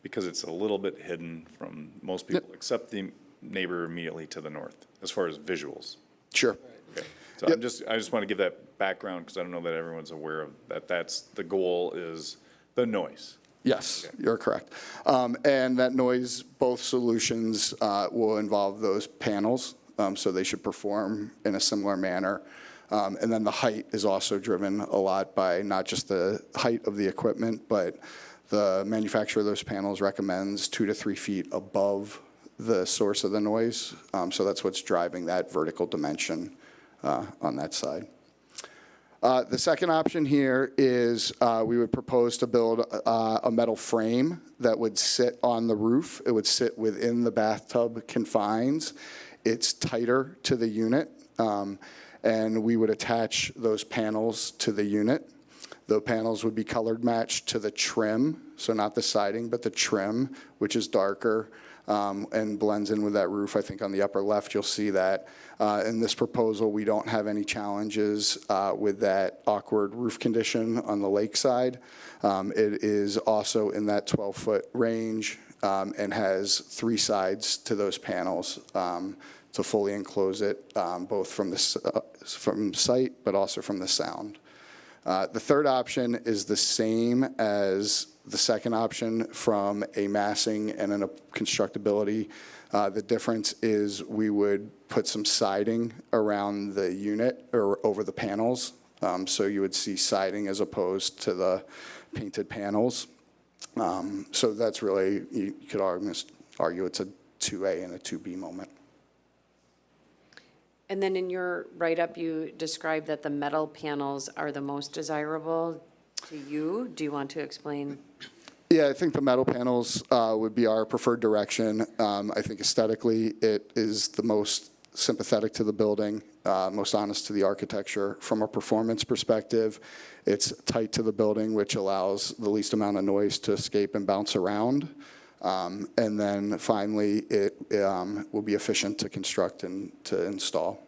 because it's a little bit hidden from most people except the neighbor immediately to the north as far as visuals. Sure. Okay. So I just want to give that background because I don't know that everyone's aware of that. That's the goal is the noise. Yes, you're correct. And that noise, both solutions will involve those panels, so they should perform in a similar manner. And then the height is also driven a lot by not just the height of the equipment, but the manufacturer of those panels recommends 2 to 3 feet above the source of the noise. So that's what's driving that vertical dimension on that side. The second option here is we would propose to build a metal frame that would sit on the roof. It would sit within the bathtub confines. It's tighter to the unit, and we would attach those panels to the unit. The panels would be colored matched to the trim, so not the siding, but the trim, which is darker and blends in with that roof. I think on the upper left, you'll see that. In this proposal, we don't have any challenges with that awkward roof condition on the lakeside. It is also in that 12-foot range and has 3 sides to those panels to fully enclose it, both from sight, but also from the sound. The third option is the same as the second option from a massing and a constructability. The difference is we would put some siding around the unit or over the panels. So you would see siding as opposed to the painted panels. So that's really, you could argue it's a 2A and a 2B moment. And then in your write-up, you described that the metal panels are the most desirable to you. Do you want to explain? Yeah, I think the metal panels would be our preferred direction. I think aesthetically, it is the most sympathetic to the building, most honest to the architecture. From a performance perspective, it's tight to the building, which allows the least amount of noise to escape and bounce around. And then finally, it will be efficient to construct and to install.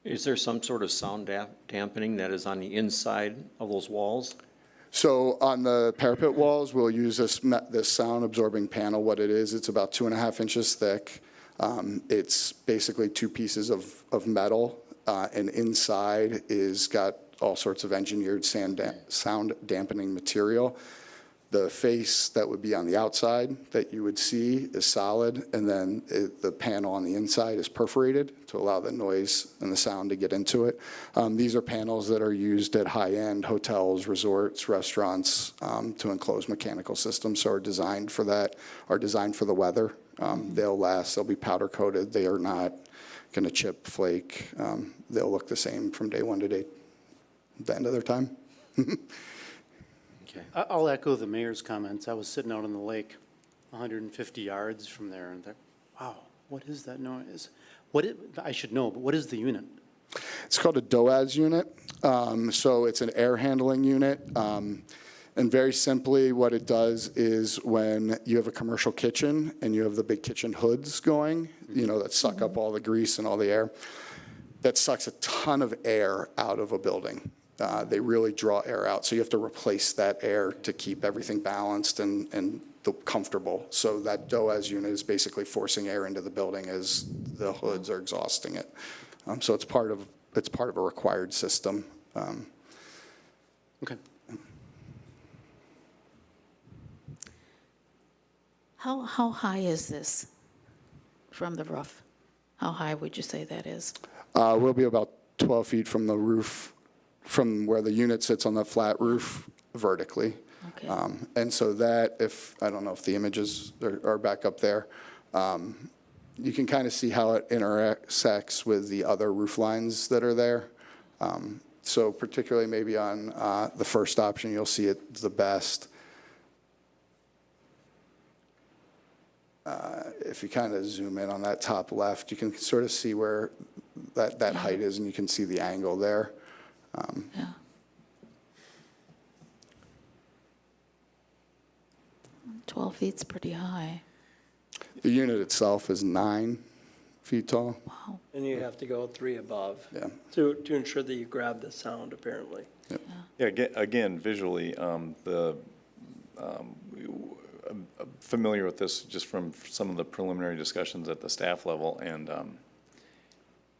Is there some sort of sound dampening that is on the inside of those walls? So on the parapet walls, we'll use this sound absorbing panel. What it is, it's about 2.5 inches thick. It's basically 2 pieces of metal, and inside is got all sorts of engineered sound dampening material. The face that would be on the outside that you would see is solid, and then the panel on the inside is perforated to allow the noise and the sound to get into it. These are panels that are used at high-end hotels, resorts, restaurants to enclose mechanical systems, so are designed for that, are designed for the weather. They'll last, they'll be powder coated, they are not going to chip, flake. They'll look the same from day one to the end of their time. I'll echo the mayor's comments. I was sitting out on the lake 150 yards from there and thought, wow, what is that noise? I should know, but what is the unit? It's called a DOAS unit. So it's an air handling unit. And very simply, what it does is when you have a commercial kitchen and you have the big kitchen hoods going, that suck up all the grease and all the air, that sucks a ton of air out of a building. They really draw air out, so you have to replace that air to keep everything balanced and comfortable. So that DOAS unit is basically forcing air into the building as the hoods are exhausting it. So it's part of a required system. Okay. How high is this from the roof? How high would you say that is? We'll be about 12 feet from the roof, from where the unit sits on the flat roof vertically. Okay. And so that, I don't know if the images are back up there, you can kind of see how it intersects with the other roof lines that are there. So particularly maybe on the first option, you'll see it the best. If you kind of zoom in on that top left, you can sort of see where that height is, and you can see the angle there. Yeah. 12 feet's pretty high. The unit itself is 9 feet tall. Wow. And you have to go 3 above. Yeah. To ensure that you grab the sound, apparently. Yeah, again, visually, I'm familiar with this just from some of the preliminary discussions at the staff level, and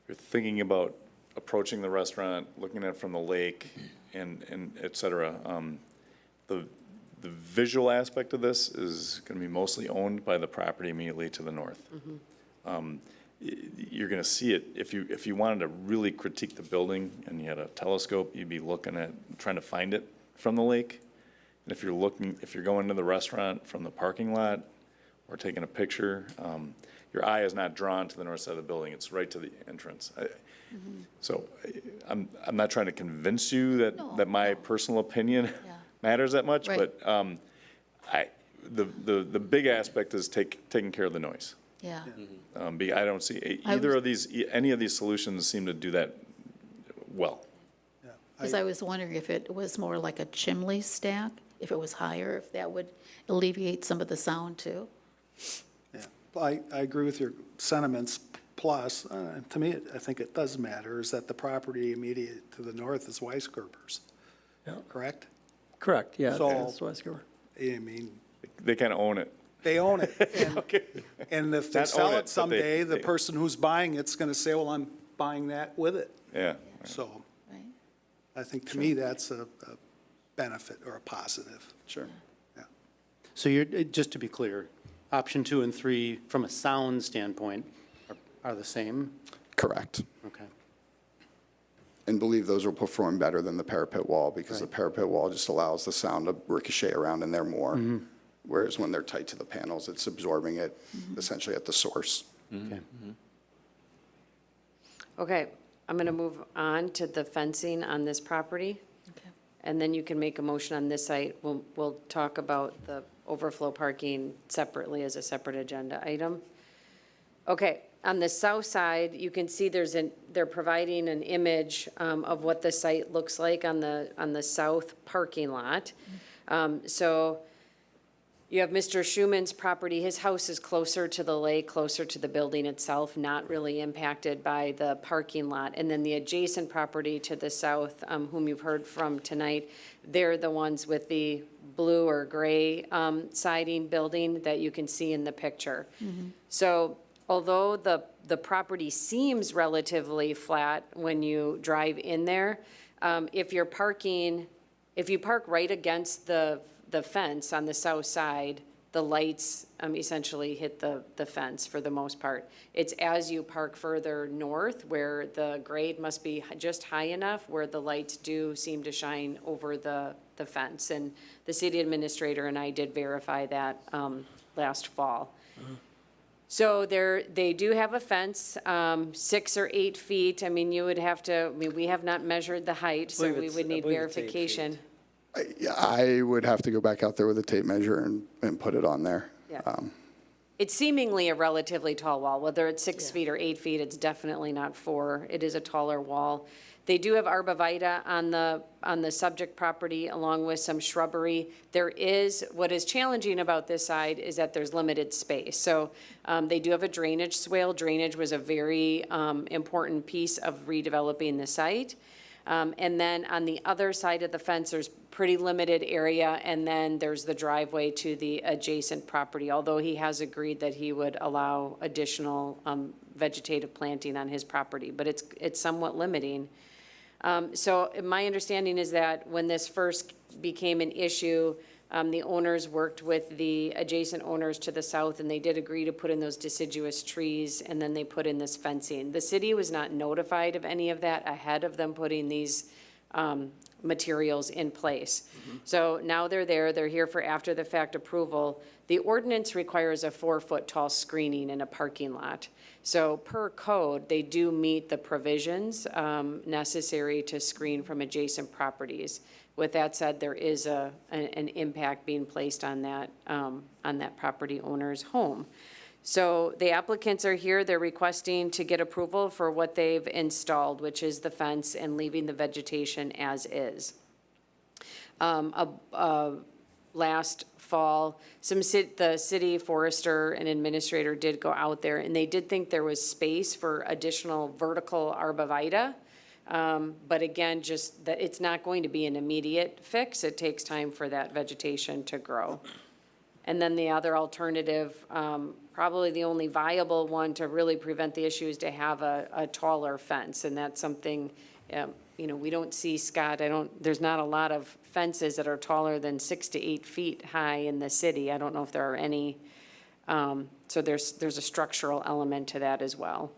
you're thinking about approaching the restaurant, looking at it from the lake, and et cetera. The visual aspect of this is going to be mostly owned by the property immediately to the north. You're going to see it, if you wanted to really critique the building and you had a telescope, you'd be looking at, trying to find it from the lake. And if you're going to the restaurant from the parking lot or taking a picture, your eye is not drawn to the north side of the building, it's right to the entrance. So I'm not trying to convince you that my personal opinion matters that much, Right. but the big aspect is taking care of the noise. Yeah. I don't see any of these solutions seem to do that well. Because I was wondering if it was more like a chimney stack, if it was higher, if that would alleviate some of the sound too. Yeah, I agree with your sentiments. Plus, to me, I think it does matter, is that the property immediate to the north is Weisgerber's. Yeah. Correct? Correct, yeah. So- That's Weisgerber. I mean, They kind of own it. they own it. And, Okay. and if they Not sell own it, it but someday, the they- person who's buying it's going to say, well, I'm buying that with it. Yeah. So Right. I think to me, that's a benefit or a positive. Sure. So you're, just to be clear, option 2 and 3, from a sound standpoint, are the same? Correct. Okay. And believe those will perform better than the parapet wall, because the parapet wall just allows the sound to ricochet around in there more. Whereas when they're tight to the panels, it's absorbing it essentially at the source. Okay. Okay, I'm going to move on to the fencing on this property. Okay. And then you can make a motion on this site. We'll talk about the overflow parking separately as a separate agenda item. Okay, on the south side, you can see they're providing an image of what the site looks like on the south parking lot. So you have Mr. Schumann's property. His house is closer to the lake, closer to the building itself, not really impacted by the parking lot. And then the adjacent property to the south, whom you've heard from tonight, they're the ones with the blue or gray siding building that you can see in the picture. So although the property seems relatively flat when you drive in there, if you park right against the fence on the south side, the lights essentially hit the fence for the most part. It's as you park further north where the grade must be just high enough where the lights do seem to shine over the fence. And the city administrator and I did verify that last fall. So they do have a fence, 6 or 8 feet. I mean, you would have to, we have not measured the height, so we would need verification. I would have to go back out there with a tape measure and put it on there. Yeah. It's seemingly a relatively tall wall. Whether it's 6 feet or 8 feet, it's definitely not 4. It is a taller wall. They do have arborvitae on the subject property along with some shrubbery. What is challenging about this side is that there's limited space. So they do have a drainage swale. Drainage was a very important piece of redeveloping the site. And then on the other side of the fence, there's pretty limited area, and then there's the driveway to the adjacent property, although he has agreed that he would allow additional vegetative planting on his property, but it's somewhat limiting. So my understanding is that when this first became an issue, the owners worked with the adjacent owners to the south, and they did agree to put in those deciduous trees, and then they put in this fencing. The city was not notified of any of that ahead of them putting these materials in place. So now they're here for after-the-fact approval. The ordinance requires a 4-foot tall screening in a parking lot. So per code, they do meet the provisions necessary to screen from adjacent properties. With that said, there is an impact being placed on that property owner's home. So the applicants are here, they're requesting to get approval for what they've installed, which is the fence and leaving the vegetation as is. Last fall, the city forester and administrator did go out there, and they did think there was space for additional vertical arborvitae. But again, just that it's not going to be an immediate fix. It takes time for that vegetation to grow. And then the other alternative, probably the only viable one to really prevent the issue is to have a taller fence. And that's something, we don't see, Scott, there's not a lot of fences that are taller than 6 to 8 feet high in the city. I don't know if there are any. So there's a structural element to that as well.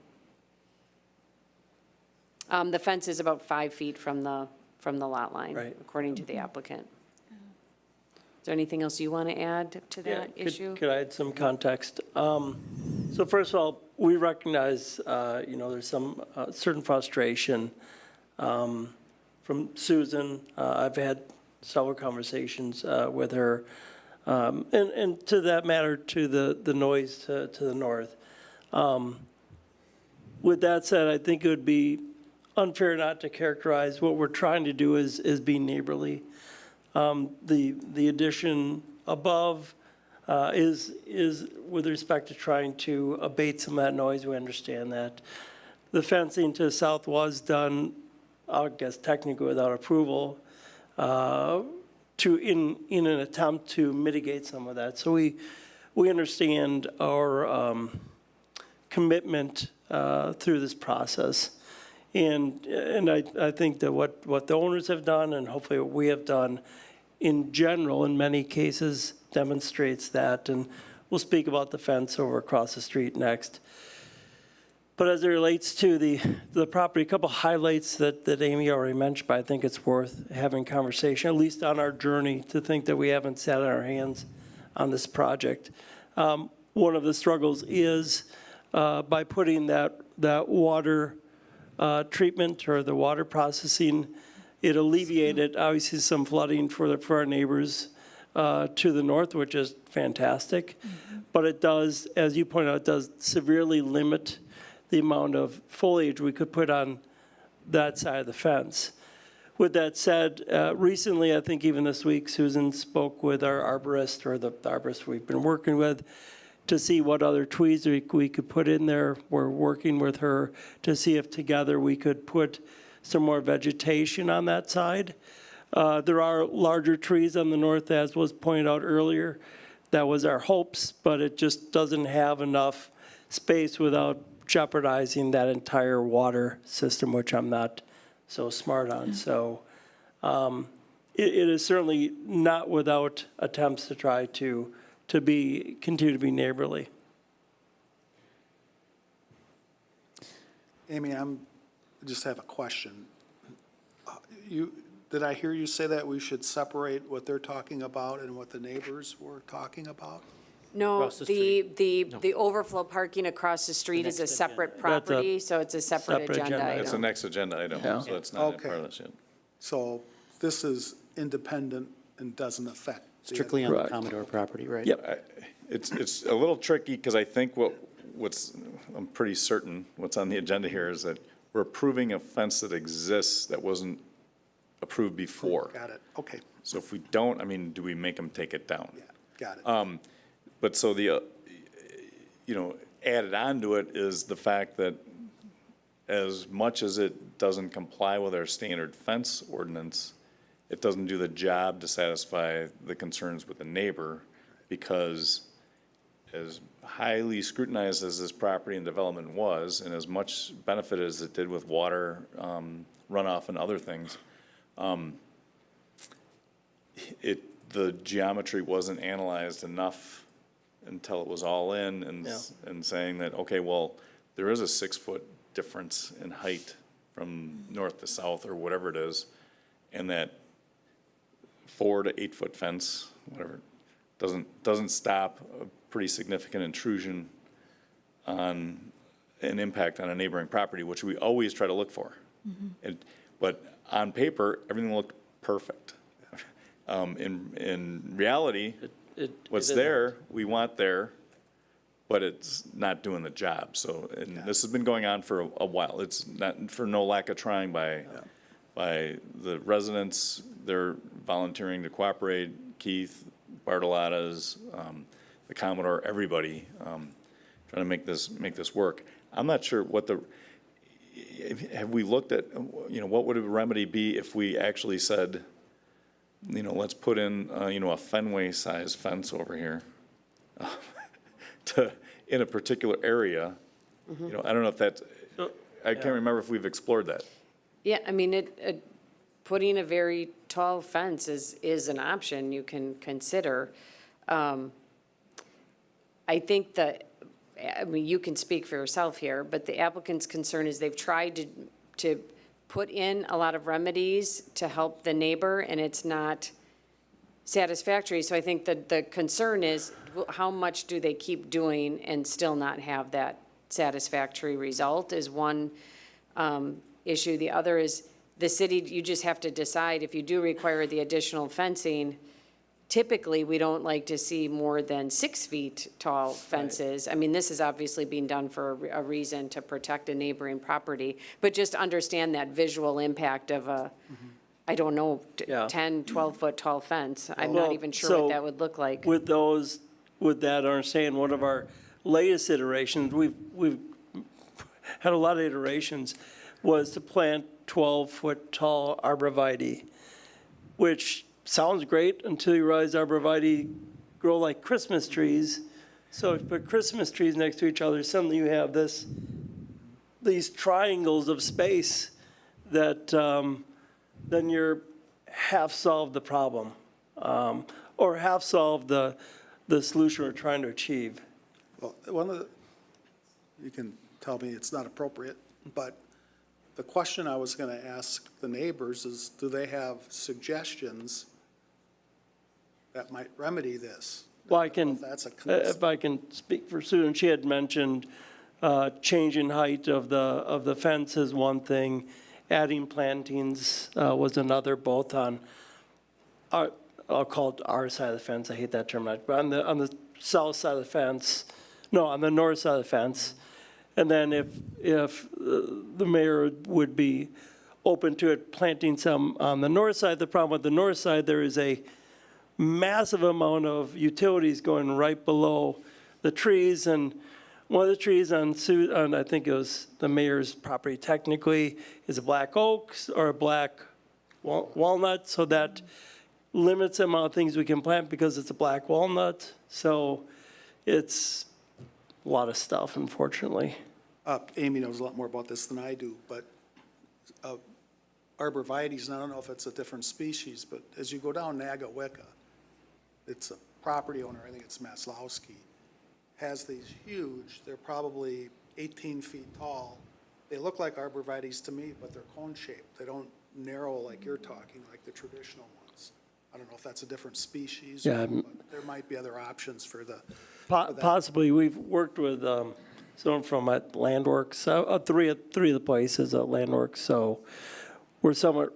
The fence is about 5 feet from the lot line, Right. according to the applicant. Is there anything else you want to add to that issue? Could I add some context? So first of all, we recognize, there's some certain frustration from Susan. I've had several conversations with her, and to that matter, to the noise to the north. With that said, I think it would be unfair not to characterize what we're trying to do as being neighborly. The addition above is with respect to trying to abate some of that noise. We understand that. The fencing to the south was done, I guess technically without approval, in an attempt to mitigate some of that. So we understand our commitment through this process. And I think that what the owners have done, and hopefully what we have done in general, in many cases, demonstrates that. And we'll speak about the fence over across the street next. But as it relates to the property, a couple highlights that Amy already mentioned, but I think it's worth having conversation, at least on our journey, to think that we haven't sat on our hands on this project. One of the struggles is by putting that water treatment or the water processing, it alleviated obviously some flooding for our neighbors to the north, which is fantastic. But it does, as you pointed out, it does severely limit the amount of foliage we could put on that side of the fence. With that said, recently, I think even this week, Susan spoke with our arborist, or the arborist we've been working with, to see what other trees we could put in there. We're working with her to see if together we could put some more vegetation on that side. There are larger trees on the north, as was pointed out earlier. That was our hopes, but it just doesn't have enough space without jeopardizing that entire water system, which I'm not so smart on. So it is certainly not without attempts to try to continue to be neighborly. Amy, just have a question. Did I hear you say that we should separate what they're talking about and what the neighbors were talking about? No, Across the street. the overflow parking across the street is a separate property, so it's a separate agenda item. It's the next agenda item, so it's not part of this yet. So this is independent and doesn't affect. Strictly on the Commodore property, right? Yep. It's a little tricky, because I think I'm pretty certain what's on the agenda here is that we're approving a fence that exists that wasn't approved before. Got it, okay, So if we don't, do we make them take it down? got it. But so added on to it is the fact that as much as it doesn't comply with our standard fence ordinance, it doesn't do the job to satisfy the concerns with the neighbor, because as highly scrutinized as this property and development was, and as much benefit as it did with water runoff and other things, the geometry wasn't analyzed enough until it was all in, and saying that, okay, well, there is a 6-foot difference in height from north to south, or whatever it is. And that 4 to 8 foot fence, whatever, doesn't stop a pretty significant intrusion on an impact on a neighboring property, which we always try to look for. But on paper, everything looked perfect. In reality, what's there, we want there, but it's not doing the job. So, and this has been going on for a while. It's not for no lack of trying by the residents. They're volunteering to cooperate. Keith, Bartolotta's, the Commodore, everybody, trying to make this work. I'm not sure what have we looked at, what would a remedy be if we actually said, let's put in, a Fenway-sized fence over here in a particular area. I don't know if that's, I can't remember if we've explored that. Yeah, I mean, putting a very tall fence is an option you can consider. I think you can speak for yourself here, but the applicant's concern is they've tried to put in a lot of remedies to help the neighbor, and it's not satisfactory. So I think that the concern is, how much do they keep doing and still not have that satisfactory result is one issue. The other is the city, you just have to decide if you do require the additional fencing. Typically, we don't like to see more than 6 feet tall fences. I mean, this is obviously being done for a reason to protect a neighboring property, but just understand that visual impact of I don't know, 10, 12-foot tall fence. I'm not even sure what that would look like. With that understanding, one of our latest iterations, we've had a lot of iterations, was to plant 12-foot tall arborvitae, which sounds great until you realize arborvitae grow like Christmas trees. So if you put Christmas trees next to each other, suddenly you have these triangles of space that then you're half solved the problem, or half solved the solution we're trying to achieve. Well, you can tell me it's not appropriate, but the question I was going to ask the neighbors is, do they have suggestions that might remedy this? Well, I can, if I can speak for Susan, she had mentioned change in height of the fence is one thing, adding plantings was another, both on I'll call it our side of the fence. I hate that term, but on the south side of the fence, no, on the north side of the fence. And then if the mayor would be open to it, planting some on the north side. The problem with the north side, there is a massive amount of utilities going right below the trees. And one of the trees on I think it was the mayor's property technically is a black oak or a black walnut. So that limits the amount of things we can plant because it's a black walnut. So it's a lot of stuff, unfortunately. Amy knows a lot more about this than I do, but arborvitaes, and I don't know if it's a different species, but as you go down Nagawicca, it's a property owner, I think it's Maslowski, has these huge, they're probably 18 feet tall. They look like arborvitaes to me, but they're cone-shaped. They don't narrow like you're talking, like the traditional ones. I don't know if that's a different species, Yeah, but there might be other options for the. Possibly. We've worked with someone from at Landworks, three of the places at Landworks, so we're somewhat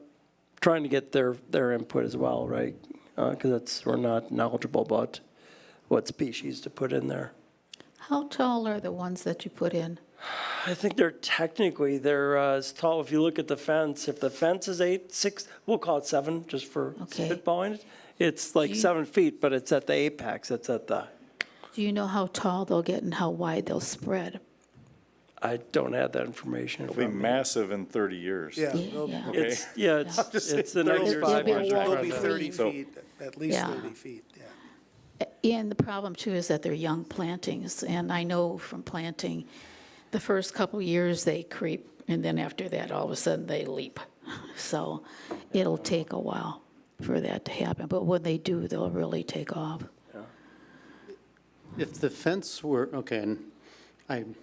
trying to get their input as well, right? Because we're not knowledgeable about what species to put in there. How tall are the ones that you put in? I think they're as tall. If you look at the fence, if the fence is 6, we'll call it 7, just for spitballing it. It's like 7 feet, but it's at the apex. It's at the. Do you know how tall they'll get and how wide they'll spread? I don't have that information. It'll be massive in 30 years. Yeah. Okay. It's the next 5 years. They'll be 30 feet, at least 30 feet, yeah. And the problem too is that they're young plantings, and I know from planting, the first couple years they creep, and then after that, all of a sudden they leap. So it'll take a while for that to happen, but when they do, they'll really take off. If the fence were, okay, and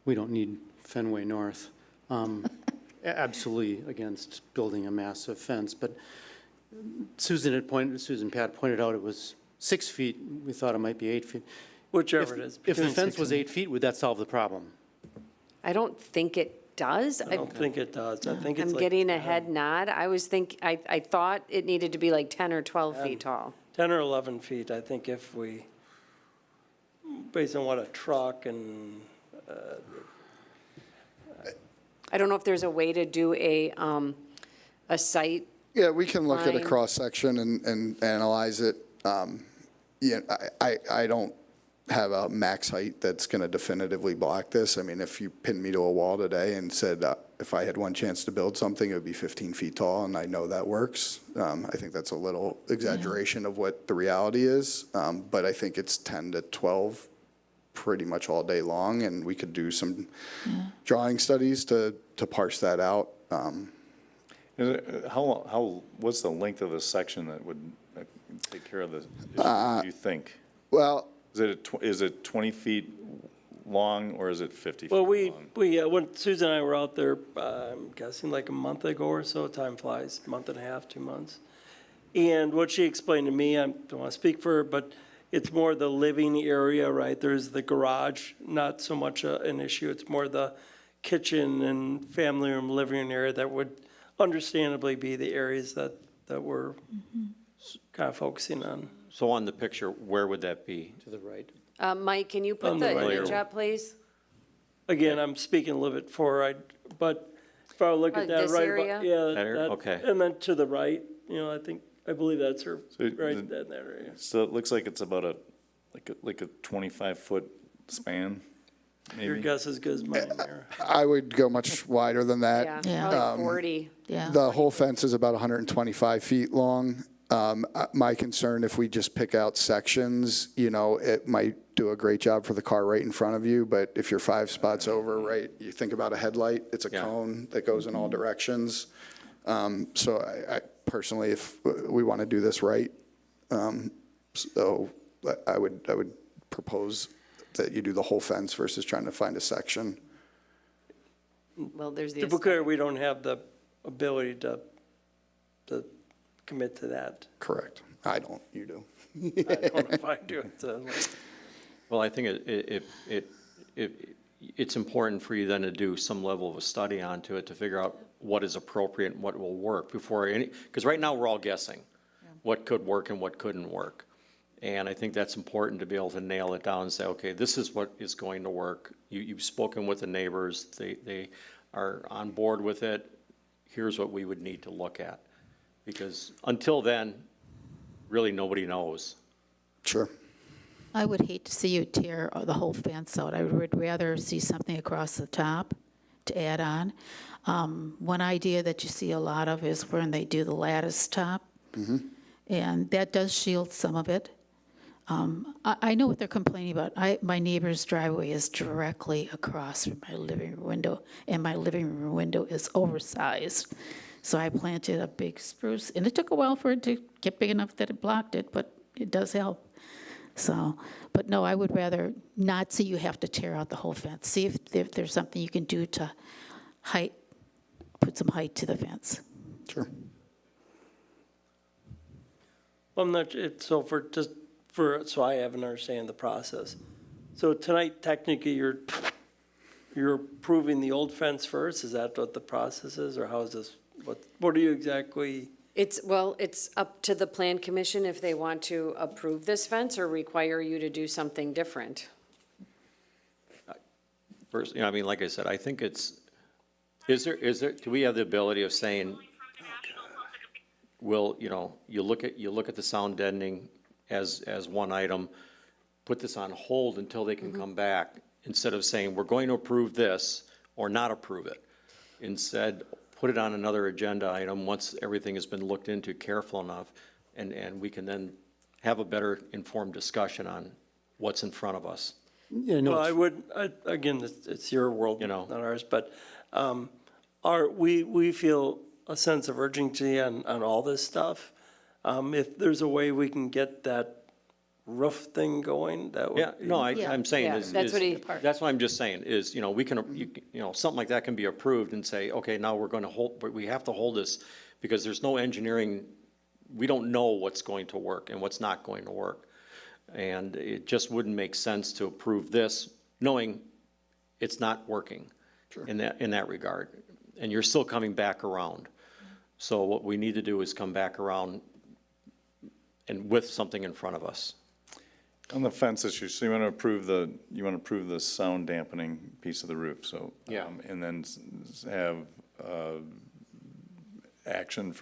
we don't need Fenway North. absolutely against building a massive fence, but Susan Pat pointed out it was 6 feet. We thought it might be 8 feet. Whichever it is. If the between fence 6 was and- 8 feet, would that solve the problem? I don't think it does. I don't think it does. I think it's I'm like getting a head nod. I thought it needed to be like 10 or 12 feet tall. 10 or 11 feet, I think if we, based on what a truck and, I don't know if there's a way to do a site. Yeah, we can look at a Line. cross-section and analyze it. Yeah, I don't have a max height that's going to definitively block this. I mean, if you pinned me to a wall today and said if I had one chance to build something, it would be 15 feet tall, and I know that works. I think that's a little exaggeration of what the reality is, but I think it's 10 to 12 pretty much all day long, and we could do some drawing studies to parse that out. What's the length of the section that would take care of this issue, do you think? Well, is it 20 feet long, or is it 50 feet well, long? when Susan and I were out there, I'm guessing like a month ago or so, time flies, month and a half, 2 months. And what she explained to me, I don't want to speak for her, but it's more the living area, right? There's the garage, not so much an issue. It's more the kitchen and family room, living room area that would understandably be the areas that we're kind of focusing on. So on the picture, where would that be? To the right. Mike, can you put On the the right. image up, please? Again, I'm speaking a little bit for, but if I look at that This right, area? yeah, That area? Okay. and then to the right, I believe that's her, So right in that area. So it looks like it's about a 25-foot span, Your maybe? guess is good as mine there. I would go much wider than that. Yeah, probably 40. Yeah. The whole fence is about 125 feet long. My concern, if we just pick out sections, it might do a great job for the car right in front of you, but if you're 5 spots over, right, you think about a headlight, it's a cone that goes in all directions. So I personally, if we want to do this right, so I would propose that you do the whole fence versus trying to find a section. Well, there's the. To be clear, we don't have the ability to commit to that. Correct. I don't, you do. I don't know if I do it. Well, I think it's important for you then to do some level of a study onto it to figure out what is appropriate and what will work before because right now we're all guessing what could work and what couldn't work. And I think that's important to be able to nail it down and say, okay, this is what is going to work. You've spoken with the neighbors. They are on board with it. Here's what we would need to look at. Because until then, really nobody knows. Sure. I would hate to see you tear the whole fence out. I would rather see something across the top to add on. One idea that you see a lot of is when they do the lattice top. And that does shield some of it. I know what they're complaining about. My neighbor's driveway is directly across from my living room window, and my living room window is oversized. So I planted a big spruce, and it took a while for it to get big enough that it blocked it, but it does help. So, but no, I would rather not see you have to tear out the whole fence. See if there's something you can do to put some height to the fence. Sure. I'm not, so so I have an understanding of the process. So tonight, technically, you're approving the old fence first? Is that what the process is, or how is this, what are you exactly? It's up to the plan commission if they want to approve this fence or require you to do something different. First, like I said, I think is there, do we have the ability of saying, you look at the sound deadening as one item, put this on hold until they can come back, instead of saying, we're going to approve this or not approve it. Instead, put it on another agenda item once everything has been looked into careful enough, and we can then have a better informed discussion on what's in front of us. Yeah, no, Well, again, it's your world, not ours, but we feel a sense of urgency on all this stuff. If there's a way we can get that roof thing going, that would Yeah, be. no, Yeah. I'm saying Yeah, is, that's what he- that's what I'm just saying, is, we can, something like that can be approved and say, okay, now we're gonna hold, but we have to hold this, because there's no engineering, we don't know what's going to work and what's not going to work. And it just wouldn't make sense to approve this, knowing it's not working in that regard. And you're still coming back around. So what we need to do is come back around and with something in front of us. On the fence issue, so you want to approve the sound dampening piece of the roof, so. Yeah. And then have, action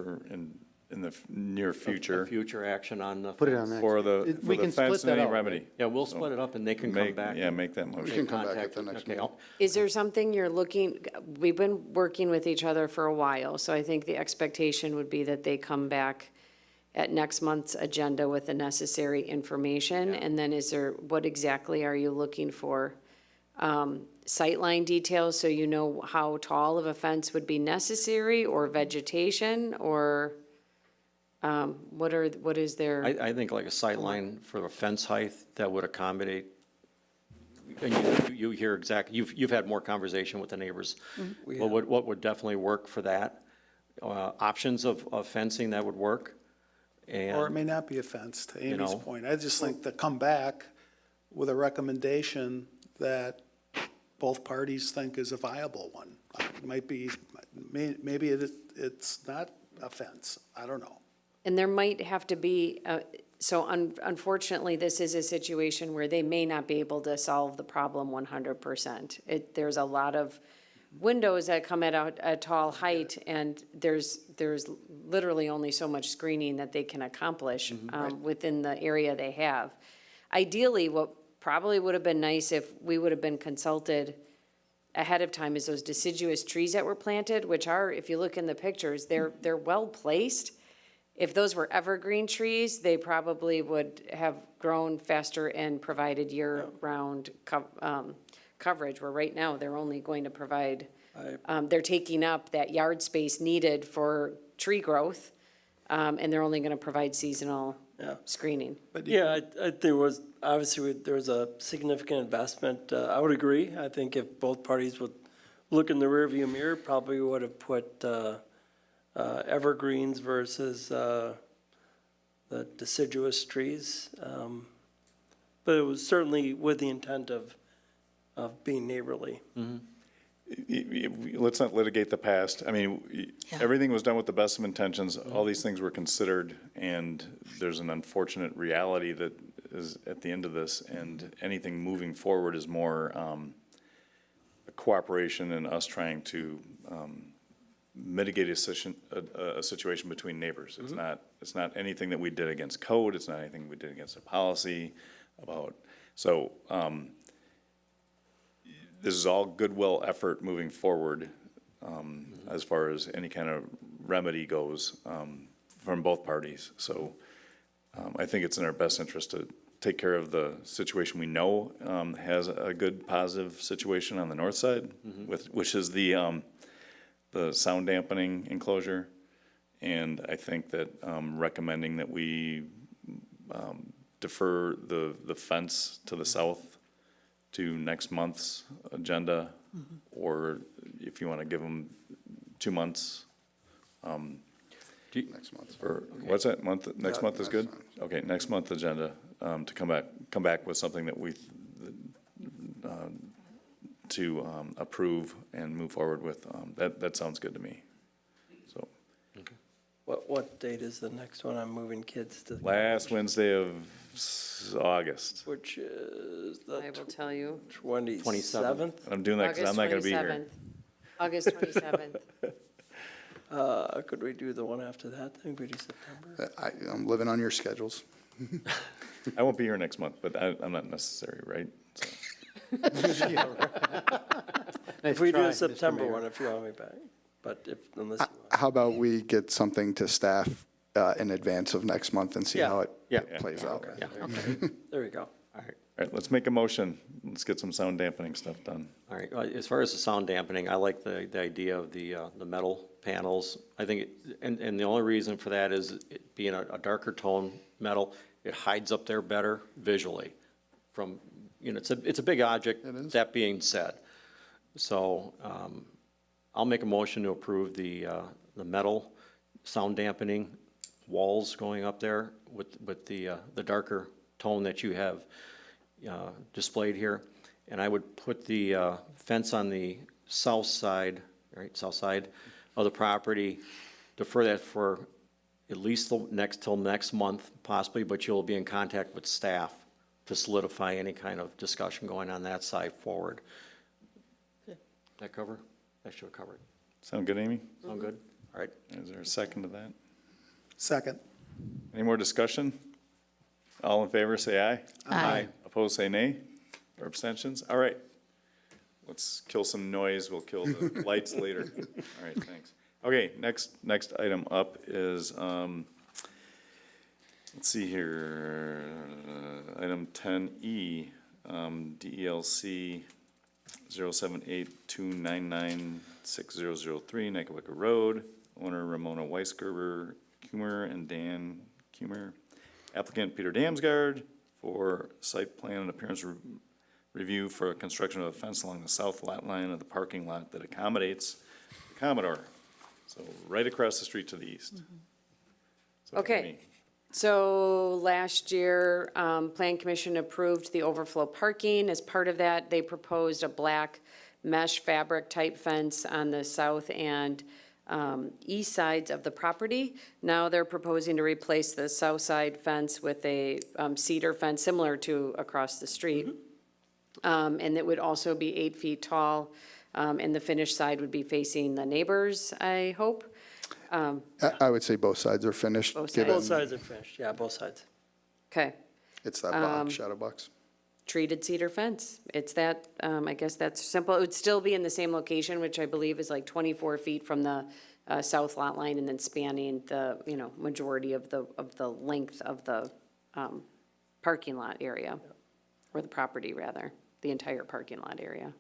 in the near future. Future action on the. Put it on next. For the We can split fence and that any out, remedy. Yeah, we'll split it up and they can come Make, back. yeah, make that motion. We can come back at the next meeting. Is there something you're looking, we've been working with each other for a while, so I think the expectation would be that they come back at next month's agenda with the necessary information, and then what exactly are you looking for? Sightline details, so you know how tall of a fence would be necessary, or vegetation, or, what is there? I think like a sight line for a fence height that would accommodate, and you hear exactly, you've had more conversation with the neighbors. What would definitely work for that? Options of fencing that would work? And, Or it may not be a fence, to Amy's know. point. I just think to come back with a recommendation that both parties think is a viable one. It might be, maybe it's not a fence, I don't know. And there might have to be, unfortunately, this is a situation where they may not be able to solve the problem 100%. There's a lot of windows that come at a tall height, and there's literally only so much screening that they can accomplish within the area they have. Ideally, what probably would have been nice if we would have been consulted ahead of time is those deciduous trees that were planted, which are, if you look in the pictures, they're well placed. If those were evergreen trees, they probably would have grown faster and provided year-round coverage, where right now they're only going to provide, they're taking up that yard space needed for tree growth, and they're only going to provide seasonal screening. Yeah, there was a significant investment. I would agree. I think if both parties would look in the rearview mirror, probably would have put evergreens versus the deciduous trees. But it was certainly with the intent of being neighborly. Let's not litigate the past. I mean, everything was done with the best of intentions. All these things were considered, and there's an unfortunate reality that is at the end of this, and anything moving forward is more a cooperation and us trying to mitigate a situation between neighbors. It's not anything that we did against code. It's not anything we did against a policy about, so, this is all goodwill effort moving forward, as far as any kind of remedy goes, from both parties. So, I think it's in our best interest to take care of the situation we know, has a good positive situation on the north side, which is the sound dampening enclosure. And I think that, recommending that we, defer the fence to the south to next month's agenda, or if you want to give them 2 months. Next month. Or, what's that, next month is good? Okay, next month agenda, to come back with something that we, to approve and move forward with. That sounds good to me. So, What date is the next one? I'm moving kids to. last Wednesday of August. Which is the I will tell you. 27th? I'm doing that because I'm not going to be here. August 27th. Could we do the one after that? Then we do September. I'm living on your schedules. I won't be here next month, but I'm not necessary, right? So. If we do a September one, if you want me back, but unless you want. How about we get something to staff in advance of next month and see how it plays out? Okay. There we go. All right, let's make a motion. Let's get some sound dampening stuff done. All right, as far as the sound dampening, I like the idea of the metal panels. I think, and the only reason for that is it being a darker tone metal, It hides up there better visually from, it's a big object. It is. That being said. So I'll make a motion to approve the metal sound dampening walls going up there with the darker tone that you have displayed here. And I would put the fence on the south side, right, south side of the property, defer that for at least till next month possibly, but you'll be in contact with staff to solidify any kind of discussion going on that side forward. That cover? That should cover it. Sound good, Amy? Sound good? All right. Is there a second to that? Second. Any more discussion? All in favor, say aye. Aye. Opposed, say nay. Or abstentions? All right. Let's kill some noise. We'll kill the lights later. All right, thanks. Okay, next item up is, let's see here, item 10E, DELC 07829960003, Nicollet Road, owner Ramona Weisgerber, Kummer and Dan Kummer, applicant Peter Damsgaard for site plan and appearance review for construction of a fence along the south lot line of the parking lot that accommodates the Commodore. So right across the street to the east. So, Okay. Amy, So last year, Plan Commission approved the overflow parking. As part of that, they proposed a black mesh fabric type fence on the south and east sides of the property. Now they're proposing to replace the south side fence with a cedar fence similar to across the street. And it would also be 8 feet tall, and the finished side would be facing the neighbors, I hope. I would say both sides are finished. Both given Both sides are finished, yeah, both sides. Okay. It's that box, shadow box. Treated cedar fence. It's that, I guess that's simple. It would still be in the same location, which I believe is like 24 feet from the south lot line and then spanning the, majority of the length of the parking lot area, or the property rather, the entire parking lot area.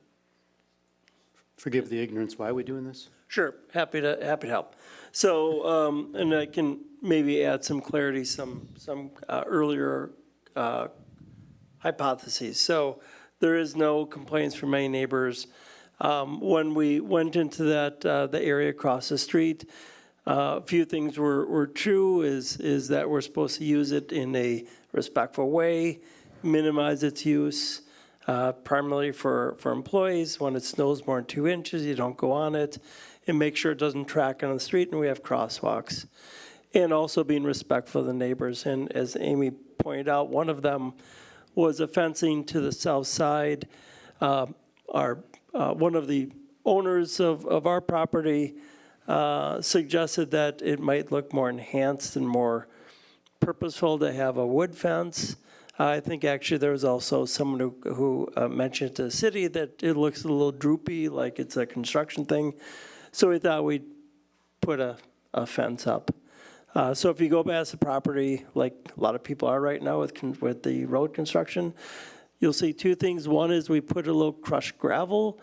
Forgive the ignorance, why are we doing this? Sure, happy to help. So, and I can maybe add some clarity, some earlier hypotheses. So there is no complaints from any neighbors. When we went into the area across the street, a few things were true, is that we're supposed to use it in a respectful way, minimize its use, primarily for employees. When it snows more than 2 inches, you don't go on it, and make sure it doesn't track on the street, and we have crosswalks. And also being respectful of the neighbors. And as Amy pointed out, one of them was a fencing to the south side. One of the owners of our property suggested that it might look more enhanced and more purposeful to have a wood fence. I think actually there was also someone who mentioned to the city that it looks a little droopy, like it's a construction thing. So we thought we'd put a fence up. So if you go past the property, like a lot of people are right now with the road construction, you'll see two things. One is we put a little crushed gravel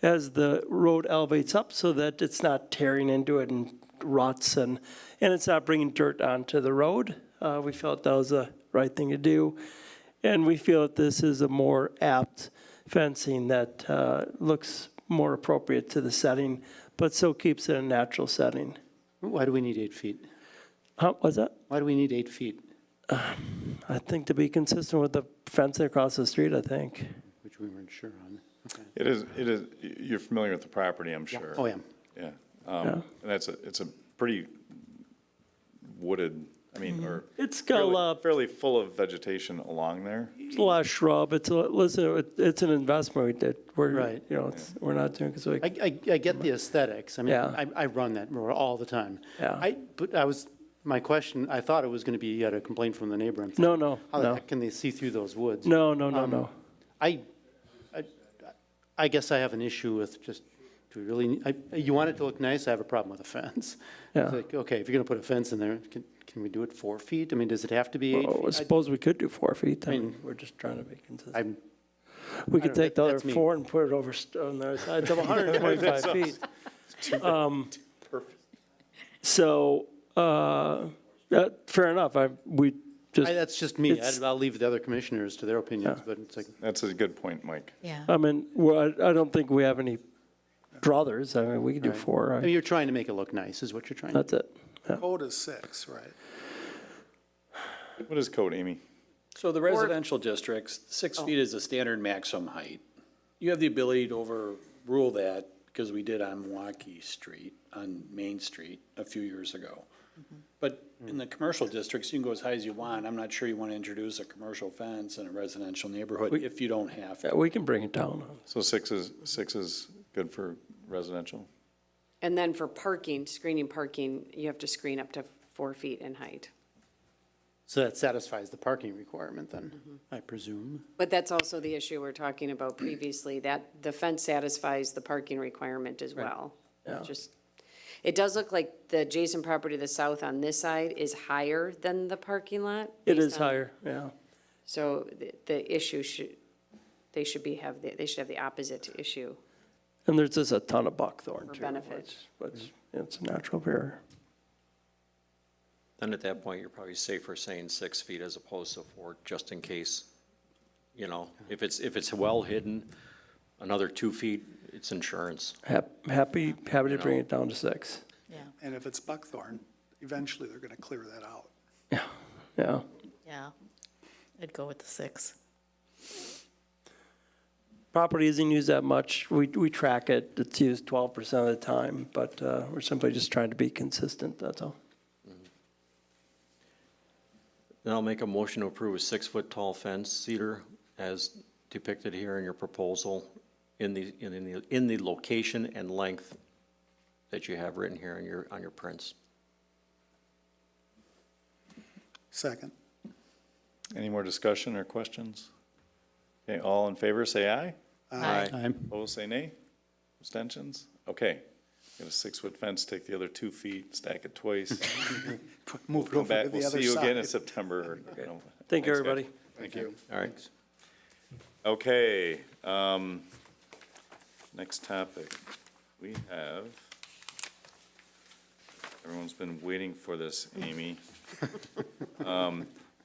as the road elevates up so that it's not tearing into it and ruts and it's not bringing dirt onto the road. We felt that was the right thing to do. And we feel that this is a more apt fencing that looks more appropriate to the setting, but still keeps it a natural setting. Why do we need 8 feet? What's that? Why do we need 8 feet? I think to be consistent with the fence across the street, I think. Which we weren't sure on. Okay. it is, you're familiar with the property, I'm sure. Oh, yeah. Yeah. And it's a pretty wooded, or It's got a lot, fairly full of vegetation along there. it's a lot of shrub. It's an investment we did. Right. We're not doing, because I get the aesthetics. I mean, Yeah. I run that road all the time. Yeah. My question, I thought it was going to be you had a complaint from the neighbor. I'm thinking, No, how the no. heck can they see through those woods? No. I guess I have an issue with just, do we really, you want it to look nice, I have a problem with a fence. Yeah. It's like, okay, if you're going to put a fence in there, can we do it 4 feet? I mean, does it have to be 8 Well, I feet? suppose we could do 4 feet. I mean, mean, we're just trying to be consistent. I'm, We I could don't know, take the other that's me. 4 and put it over on the other side. It's 125 feet. Perfect. So, fair enough. That's just me. I'll leave the other commissioners to their opinions, but it's like. That's a good point, Mike. Yeah. I mean, well, I don't think we have any druthers. I mean, we could do Right. 4. I mean, you're trying to make it look nice, is what you're trying to do. That's it. Yeah. Code is 6, right? What is code, Amy? So the residential districts, 6 feet is the standard maximum height. You have the ability to overrule that because we did on Milwaukee Street, on Main Street, a few years ago. But in the commercial districts, you can go as high as you want. I'm not sure you want to introduce a commercial fence in a residential neighborhood if you don't have to. Yeah, we can bring it down. So 6 is good for residential? And then for parking, screening parking, you have to screen up to 4 feet in height. So that satisfies the parking requirement then, I presume. But that's also the issue we're talking about previously, that the fence satisfies the parking requirement as well. Yeah. Just, it does look like the adjacent property to the south on this side is higher than the parking lot. It based is on- higher, yeah. So the issue they should have the opposite issue. And there's just a ton of buckthorn For too. benefit. Which it's a natural barrier. Then at that point, you're probably safer saying 6 feet as opposed to 4, just in case. You know, if it's well hidden, another 2 feet, it's insurance. Happy to bring it down to 6. Yeah. And if it's buckthorn, eventually they're going to clear that out. Yeah. Yeah. I'd go with the 6. Property isn't used that much. We track it. It's used 12% of the time, but we're simply just trying to be consistent, that's all. Then I'll make a motion to approve a 6-foot-tall fence, cedar, as depicted here in your proposal, in the location and length that you have written here on your prints. Second. Any more discussion or questions? Okay, all in favor, say aye. Aye. Opposed, say nay. Abstentions? Okay. Got a 6-foot fence, take the other 2 feet, stack it twice. Move it Come over back, to the we'll other see you again in side. September. Or, you know. Thank you, Thanks, guys. everybody. Thank you. All right. Okay, next topic. We have, everyone's been waiting for this, Amy.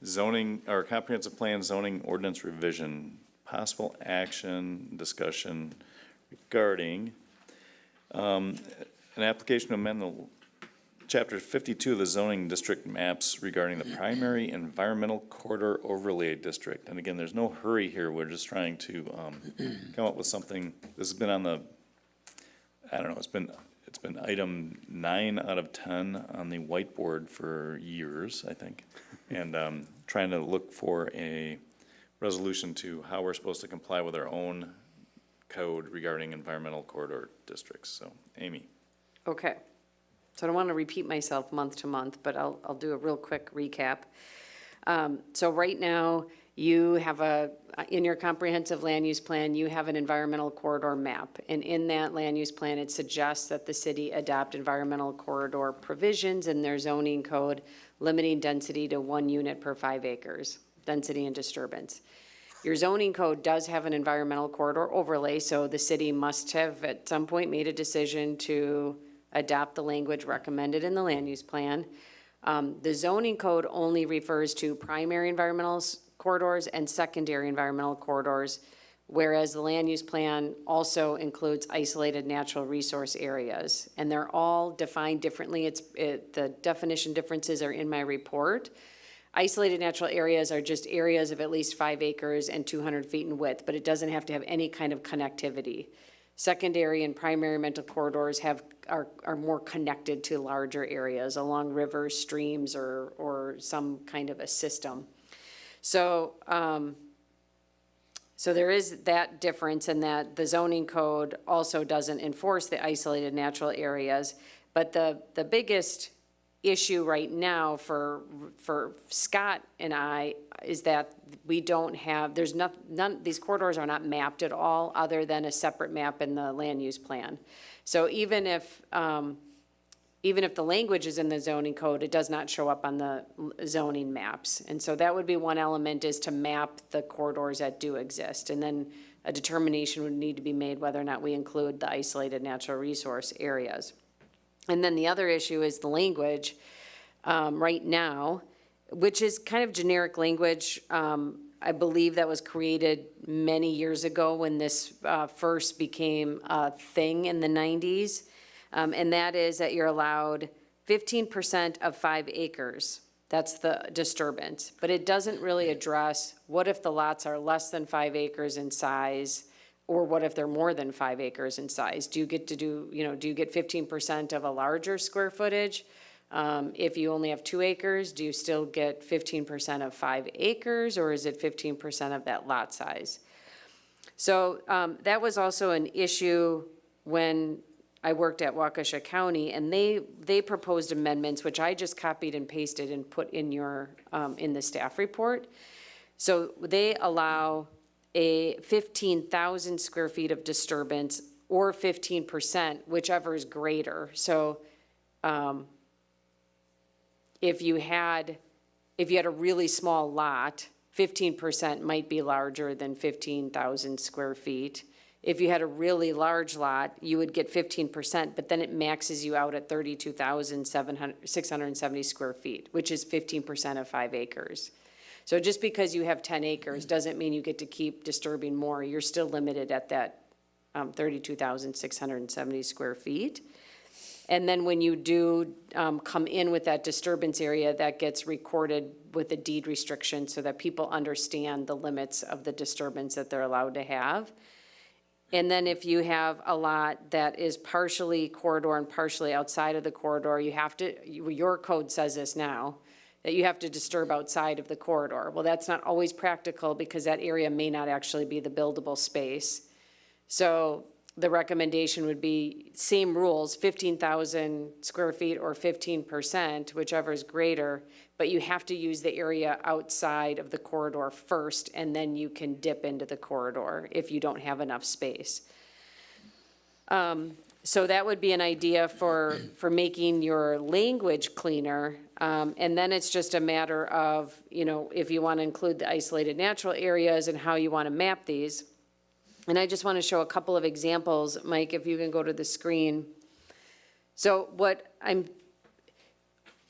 Zoning, or comprehensive plan zoning ordinance revision, possible action, discussion regarding an application to amend the Chapter 52 of the zoning district maps regarding the primary environmental corridor overlay district. And again, there's no hurry here. We're just trying to come up with something. This has been on the, I don't know, it's been item 9 out of 10 on the whiteboard for years, I think. And trying to look for a resolution to how we're supposed to comply with our own code regarding environmental corridor districts. So, Amy. Okay. So I don't want to repeat myself month to month, but I'll do a real quick recap. So right now, you have in your comprehensive land use plan, you have an environmental corridor map. And in that land use plan, it suggests that the city adopt environmental corridor provisions in their zoning code, limiting density to 1 unit per 5 acres, density and disturbance. Your zoning code does have an environmental corridor overlay, so the city must have at some point made a decision to adopt the language recommended in the land use plan. The zoning code only refers to primary environmental corridors and secondary environmental corridors, whereas the land use plan also includes isolated natural resource areas. And they're all defined differently. The definition differences are in my report. Isolated natural areas are just areas of at least 5 acres and 200 feet in width, but it doesn't have to have any kind of connectivity. Secondary and primary environmental corridors are more connected to larger areas along rivers, streams, or some kind of a system. So, so there is that difference in that the zoning code also doesn't enforce the isolated natural areas. But the biggest issue right now for Scott and I is that we don't have, there's none, these corridors are not mapped at all other than a separate map in the land use plan. So even if the language is in the zoning code, it does not show up on the zoning maps. And so that would be one element, is to map the corridors that do exist. And then a determination would need to be made whether or not we include the isolated natural resource areas. And then the other issue is the language. Right now, which is kind of generic language. I believe that was created many years ago when this first became a thing in the 90s. And that is that you're allowed 15% of 5 acres. That's the disturbance. But it doesn't really address what if the lots are less than 5 acres in size, or what if they're more than 5 acres in size? Do you get to do, do you get 15% of a larger square footage? If you only have 2 acres, do you still get 15% of 5 acres, or is it 15% of that lot size? So that was also an issue when I worked at Waukesha County, and they proposed amendments, which I just copied and pasted and put in your, in the staff report. So they allow a 15,000 square feet of disturbance, or 15%, whichever is greater. So if you had a really small lot, 15% might be larger than 15,000 square feet. If you had a really large lot, you would get 15%, but then it maxes you out at 32,670 square feet, which is 15% of 5 acres. So just because you have 10 acres doesn't mean you get to keep disturbing more. You're still limited at that 32,670 square feet. And then when you do come in with that disturbance area, that gets recorded with a deed restriction so that people understand the limits of the disturbance that they're allowed to have. And then if you have a lot that is partially corridor and partially outside of the corridor, you have to, your code says this now, that you have to disturb outside of the corridor. Well, that's not always practical because that area may not actually be the buildable space. So the recommendation would be same rules, 15,000 square feet or 15%, whichever is greater, but you have to use the area outside of the corridor first, and then you can dip into the corridor if you don't have enough space. So that would be an idea for making your language cleaner. And then it's just a matter of, if you want to include the isolated natural areas and how you want to map these. And I just want to show a couple of examples, Mike, if you can go to the screen. So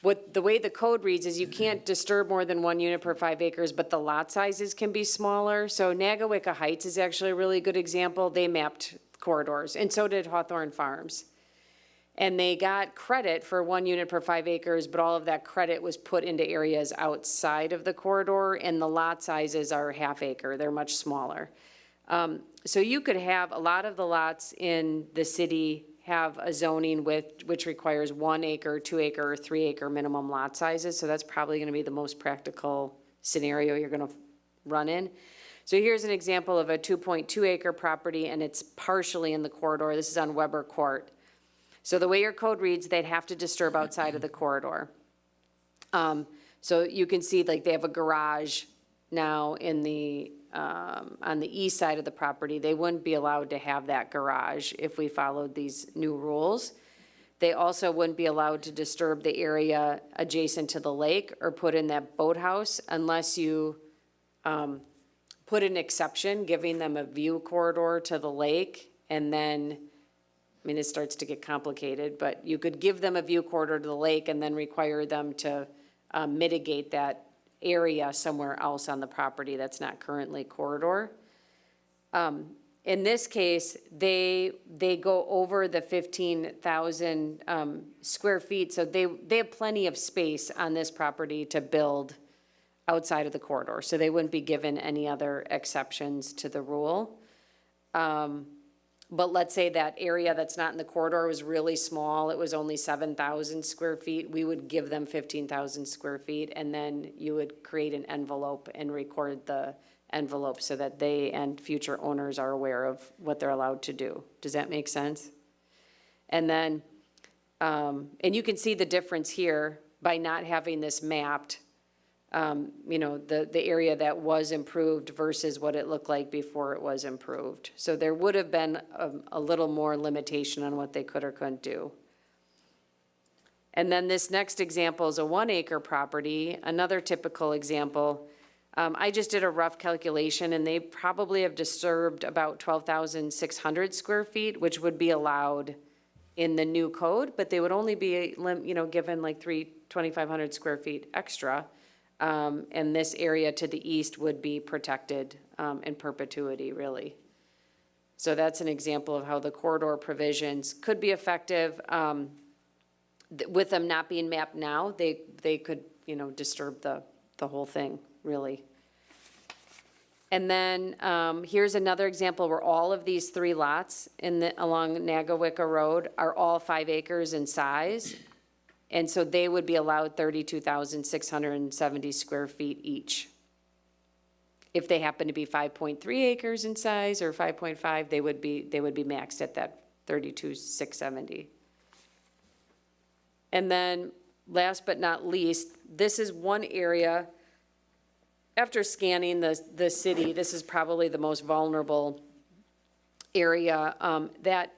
the way the code reads is you can't disturb more than 1 unit per 5 acres, but the lot sizes can be smaller. So Nagawicca Heights is actually a really good example. They mapped corridors, and so did Hawthorne Farms. And they got credit for 1 unit per 5 acres, but all of that credit was put into areas outside of the corridor, and the lot sizes are ½ acre. They're much smaller. So you could have a lot of the lots in the city have a zoning which requires 1 acre, 2 acre, or 3 acre minimum lot sizes. So that's probably going to be the most practical scenario you're going to run in. So here's an example of a 2.2 acre property, and it's partially in the corridor. This is on Weber Court. So the way your code reads, they'd have to disturb outside of the corridor. So you can see like they have a garage now in the on the east side of the property. They wouldn't be allowed to have that garage if we followed these new rules. They also wouldn't be allowed to disturb the area adjacent to the lake or put in that boathouse unless you put an exception, giving them a view corridor to the lake. And then, I mean, it starts to get complicated, but you could give them a view corridor to the lake and then require them to mitigate that area somewhere else on the property that's not currently corridor. In this case, they go over the 15,000 square feet, so they have plenty of space on this property to build outside of the corridor, so they wouldn't be given any other exceptions to the rule. But let's say that area that's not in the corridor was really small, it was only 7,000 square feet, we would give them 15,000 square feet, and then you would create an envelope and record the envelope so that they and future owners are aware of what they're allowed to do. Does that make sense? And then, and you can see the difference here by not having this mapped, the area that was improved versus what it looked like before it was improved. So there would have been a little more limitation on what they could or couldn't do. And then this next example is a 1 acre property, another typical example. I just did a rough calculation, and they probably have disturbed about 12,600 square feet, which would be allowed in the new code, but they would only be, given like 2,500 square feet extra. And this area to the east would be protected in perpetuity, really. So that's an example of how the corridor provisions could be effective. With them not being mapped now, they could, disturb the whole thing, really. And then here's another example where all of these 3 lots along Nagawicca Road are all 5 acres in size. And so they would be allowed 32,670 square feet each. If they happen to be 5.3 acres in size or 5.5, they would be maxed at that 32,670. And then last but not least, this is one area, after scanning the city, this is probably the most vulnerable area that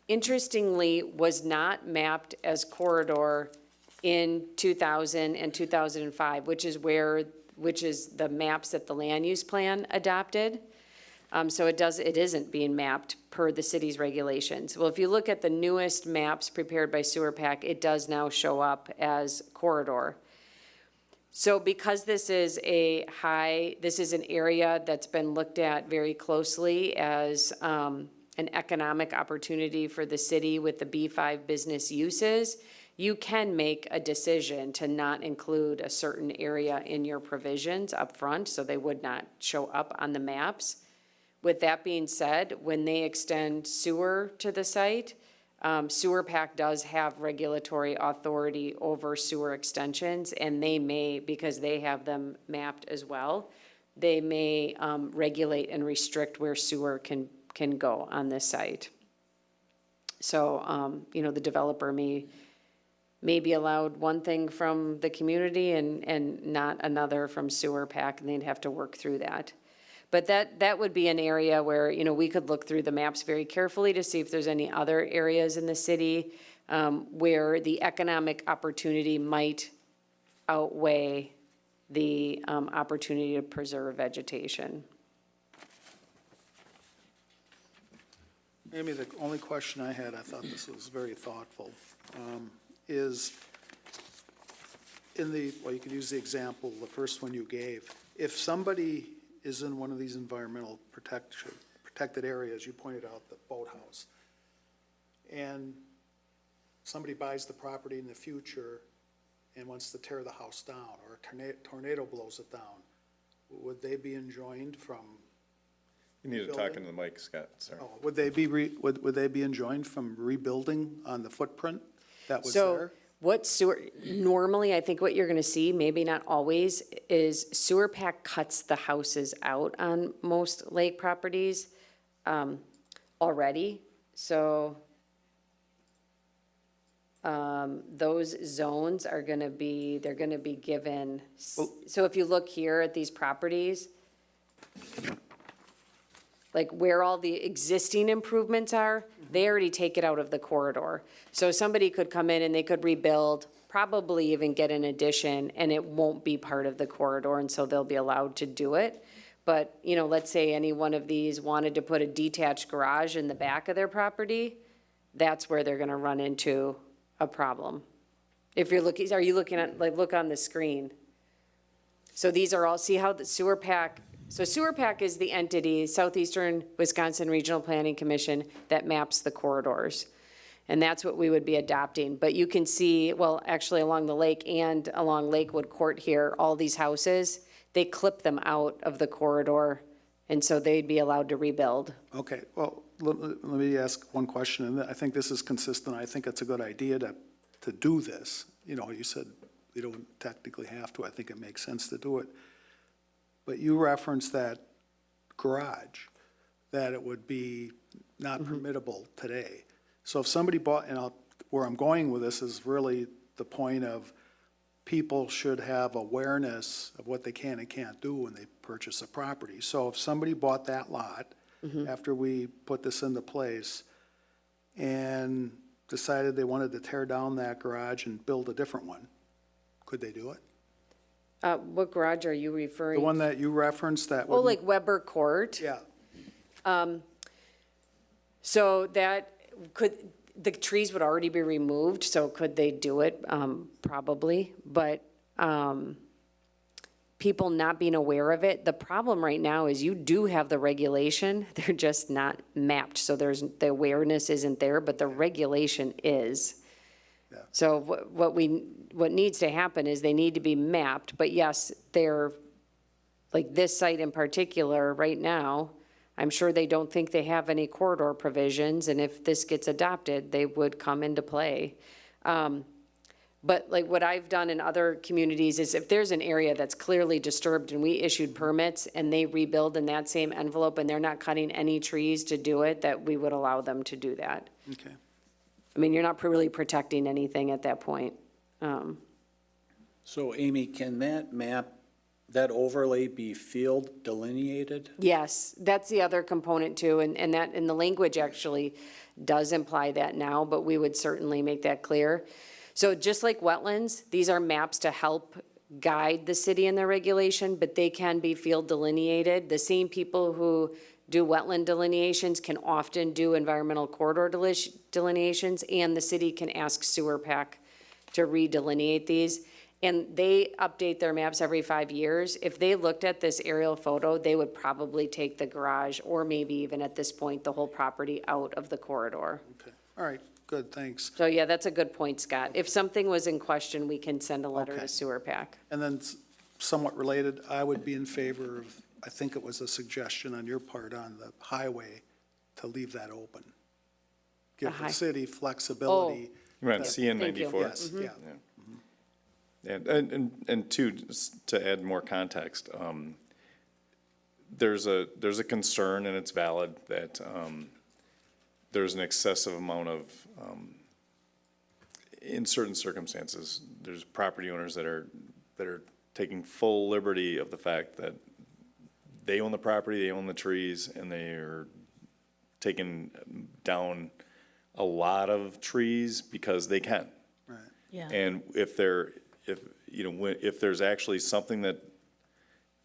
interestingly was not mapped as corridor in 2000 and 2005, which is the maps that the land use plan adopted. So it isn't being mapped per the city's regulations. Well, if you look at the newest maps prepared by Sewer PAC, it does now show up as corridor. So because this is an area that's been looked at very closely as an economic opportunity for the city with the B5 business uses, you can make a decision to not include a certain area in your provisions up front, so they would not show up on the maps. With that being said, when they extend sewer to the site, Sewer PAC does have regulatory authority over sewer extensions, and they may, because they have them mapped as well, they may regulate and restrict where sewer can go on this site. So, the developer may be allowed one thing from the community and not another from Sewer PAC, and they'd have to work through that. But that would be an area where, we could look through the maps very carefully to see if there's any other areas in the city where the economic opportunity might outweigh the opportunity to preserve vegetation. Amy, the only question I had, I thought this was very thoughtful, is you could use the example, the first one you gave. If somebody is in one of these environmental protected areas, you pointed out the boathouse, and somebody buys the property in the future and wants to tear the house down, or a tornado blows it down, would they be enjoined from You need to talk into the mic, Scott, sorry. Oh, would they be enjoined from rebuilding on the footprint that was there? What normally, I think what you're gonna see, maybe not always, is Sewer PAC cuts the houses out on most lake properties already. So those zones are gonna be, they're gonna be given, so if you look here at these properties, like where all the existing improvements are, they already take it out of the corridor. So somebody could come in and they could rebuild, probably even get an addition, and it won't be part of the corridor, and so they'll be allowed to do it. But, let's say any one of these wanted to put a detached garage in the back of their property, that's where they're gonna run into a problem. If you're looking, are you looking at, look on the screen. So these are all, see how the Sewer PAC, so Sewer PAC is the entity, Southeastern Wisconsin Regional Planning Commission, that maps the corridors. And that's what we would be adopting. But you can see, well, actually along the lake and along Lakewood Court here, all these houses, they clip them out of the corridor, and so they'd be allowed to rebuild. Okay, well, let me ask one question, and I think this is consistent. I think it's a good idea to do this. You said you don't technically have to. I think it makes sense to do it. But you referenced that garage, that it would be not permittable today. So if somebody bought, where I'm going with this is really the point of people should have awareness of what they can and can't do when they purchase a property. So if somebody bought that lot after we put this into place and decided they wanted to tear down that garage and build a different one, could they do it? What garage are you referring? The one that you referenced that would. Oh, like Weber Court? Yeah. So that the trees would already be removed, so could they do it? Probably, but people not being aware of it. The problem right now is you do have the regulation, they're just not mapped, so the awareness isn't there, but the regulation is. So what needs to happen is they need to be mapped, but yes, they're, like this site in particular, right now, I'm sure they don't think they have any corridor provisions, and if this gets adopted, they would come into play. But like what I've done in other communities is if there's an area that's clearly disturbed and we issued permits and they rebuild in that same envelope and they're not cutting any trees to do it, that we would allow them to do that. Okay. I mean, you're not really protecting anything at that point. So Amy, can that map, that overlay be field delineated? Yes, that's the other component too, and that, and the language actually does imply that now, but we would certainly make that clear. So just like wetlands, these are maps to help guide the city in their regulation, but they can be field delineated. The same people who do wetland delineations can often do environmental corridor delineations, and the city can ask Sewer PAC to redelineate these. And they update their maps every 5 years. If they looked at this aerial photo, they would probably take the garage, or maybe even at this point, the whole property out of the corridor. Okay, all right, good, thanks. So yeah, that's a good point, Scott. If something was in question, we can send a letter to Sewer PAC. And then somewhat related, I would be in favor of, I think it was a suggestion on your part on the highway to leave that open. Give the city flexibility. You meant CN 94? Yes, yeah. And two, just to add more context, there's a concern, and it's valid, that there's an excessive amount of, in certain circumstances, there's property owners that are taking full liberty of the fact that they own the property, they own the trees, and they are taking down a lot of trees because they can. Right. Yeah. And if there's actually something that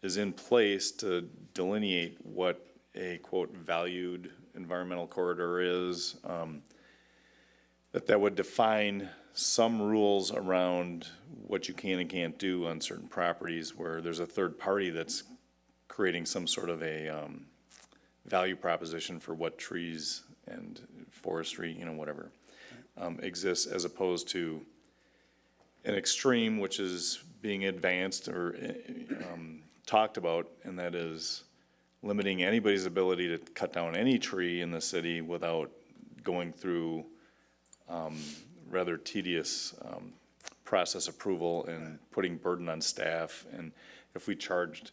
is in place to delineate what a quote valued environmental corridor is, that would define some rules around what you can and can't do on certain properties where there's a third party that's creating some sort of a value proposition for what trees and forestry, whatever, exists, as opposed to an extreme which is being advanced or talked about, and that is limiting anybody's ability to cut down any tree in the city without going through rather tedious process approval and putting burden on staff. And if we charged,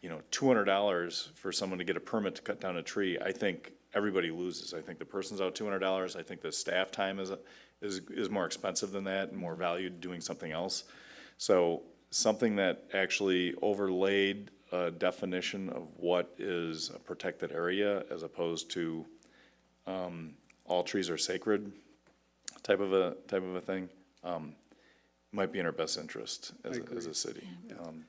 $200 for someone to get a permit to cut down a tree, I think everybody loses. I think the person's out $200. I think the staff time is more expensive than that and more valued doing something else. So something that actually overlaid a definition of what is a protected area as opposed to all trees are sacred type of a thing, might be in our best interest as a city.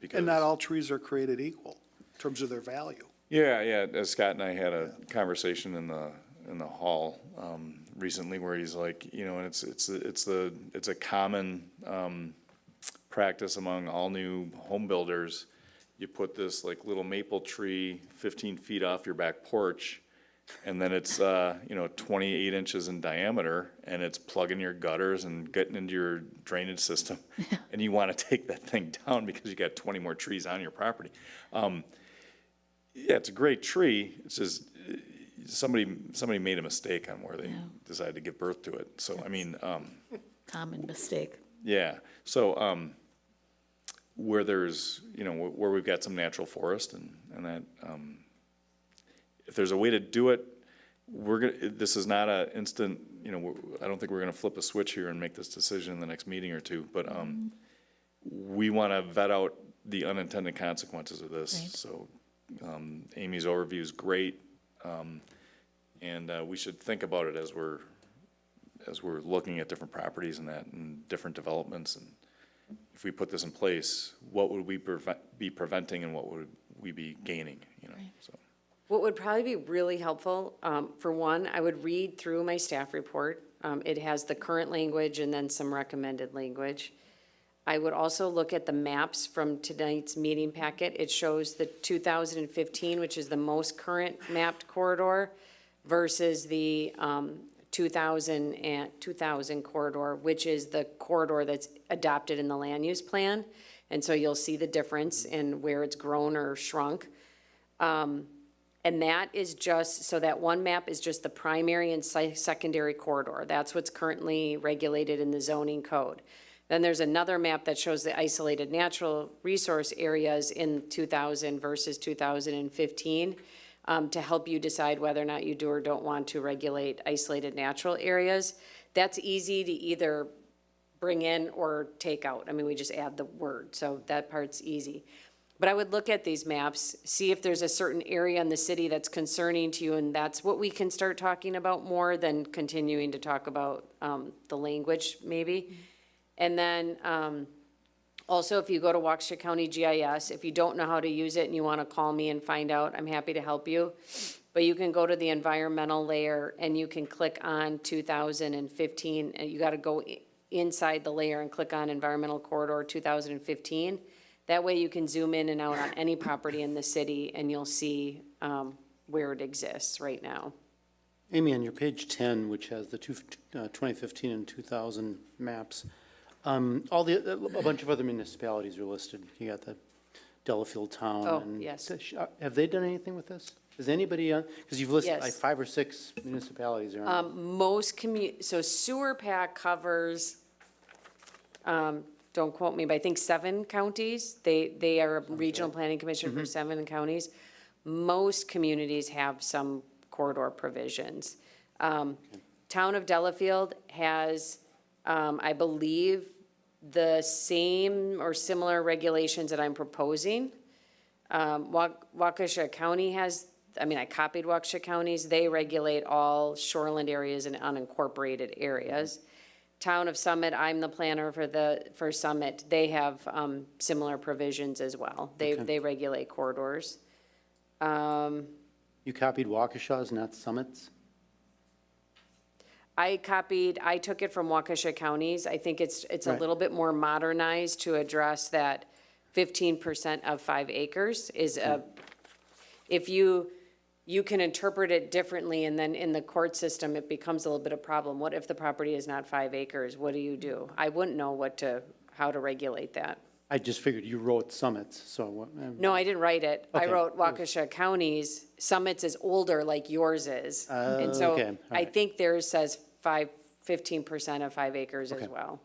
Because And not all trees are created equal in terms of their value. Yeah. As Scott and I had a conversation in the hall recently, where he's like, and it's a common practice among all new home builders. You put this like little maple tree 15 feet off your back porch, and then it's 28 inches in diameter, and it's plugging your gutters and getting into your drainage system, and you want to take that thing down because you got 20 more trees on your property. Yeah, it's a great tree. It's just somebody made a mistake on where they decided to give birth to it. So I mean, Common mistake. yeah. So where there's where we've got some natural forest and that if there's a way to do it, this is not a instant. I don't think we're gonna flip a switch here and make this decision in the next meeting or two. But we want to vet out the unintended consequences of this. Right. So. Amy's overview is great, and we should think about it as we're looking at different properties and different developments. And if we put this in place, what would we be preventing and what would we be gaining? Right. So. What would probably be really helpful, for one, I would read through my staff report. It has the current language and then some recommended language. I would also look at the maps from tonight's meeting packet. It shows the 2015, which is the most current mapped corridor, versus the 2000 corridor, which is the corridor that's adopted in the land use plan. And so you'll see the difference in where it's grown or shrunk. And that is just, so that one map is just the primary and secondary corridor. That's what's currently regulated in the zoning code. Then there's another map that shows the isolated natural resource areas in 2000 versus 2015 to help you decide whether or not you do or don't want to regulate isolated natural areas. That's easy to either bring in or take out. I mean, we just add the word, so that part's easy. But I would look at these maps, see if there's a certain area in the city that's concerning to you, and that's what we can start talking about more than continuing to talk about the language, maybe. And then also, if you go to Waukesha County GIS, if you don't know how to use it and you want to call me and find out, I'm happy to help you. But you can go to the environmental layer and you can click on 2015, and you got to go inside the layer and click on environmental corridor 2015. That way you can zoom in and out on any property in the city and you'll see where it exists right now. Amy, on your page 10, which has the 2015 and 2000 maps, a bunch of other municipalities are listed. You got the Delafield town. Oh, and yes. Have they done anything with this? Is anybody on, because you've listed Yes. like 5 or 6 municipalities are on. So Sewer Pack covers, don't quote me, but I think 7 counties. They are a regional planning commission for 7 counties. Most communities have some corridor provisions. Town of Delafield has, I believe, the same or similar regulations that I'm proposing. Waukesha County has, I copied Waukesha County's. They regulate all shoreland areas and unincorporated areas. Town of Summit, I'm the planner for Summit. They have similar provisions as well. They regulate corridors. You copied Waukesha's, not Summit's? I took it from Waukesha County's. I think it's a Right. little bit more modernized to address that 15% of 5 acres is if you can interpret it differently, and then in the court system, it becomes a little bit of a problem. What if the property is not 5 acres? What do you do? I wouldn't know how to regulate that. I just figured you wrote Summit's, so. No, I didn't write it. I Okay. wrote Waukesha County's. Summit's is older like yours is. And so okay. All I right. think theirs says 15% of 5 acres as well.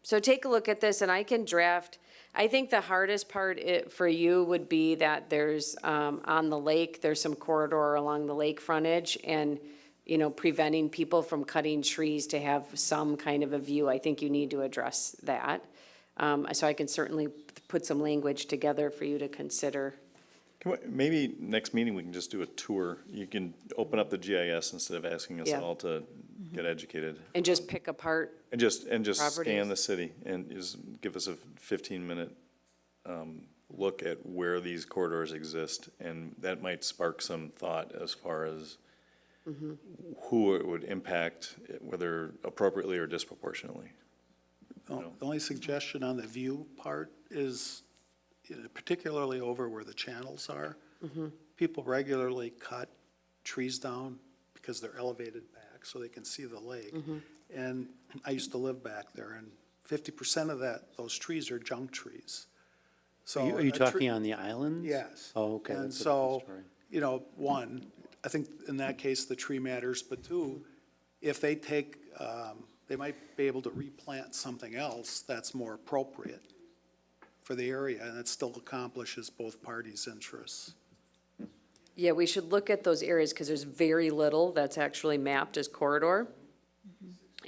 So take a look at this and I can draft. I think the hardest part for you would be that there's, on the lake, there's some corridor along the lake frontage and, preventing people from cutting trees to have some kind of a view. I think you need to address that. So I can certainly put some language together for you to consider. Maybe next meeting, we can just do a tour. You can open up the GIS instead of asking us Yeah. all to get educated. And just pick apart. And just scan properties. the city and just give us a 15-minute look at where these corridors exist. And that might spark some thought as far as who it would impact, whether appropriately or disproportionately. The only suggestion on the view part is, particularly over where the channels are, people regularly cut trees down because they're elevated back so they can see the lake. And I used to live back there, and 50% of those trees are junk trees. So Are you a talking on the islands? Yes. Oh, okay. And That's a different so, story. one, I think in that case, the tree matters, but 2, if they they might be able to replant something else that's more appropriate for the area, and it still accomplishes both parties' interests. Yeah, we should look at those areas because there's very little that's actually mapped as corridor.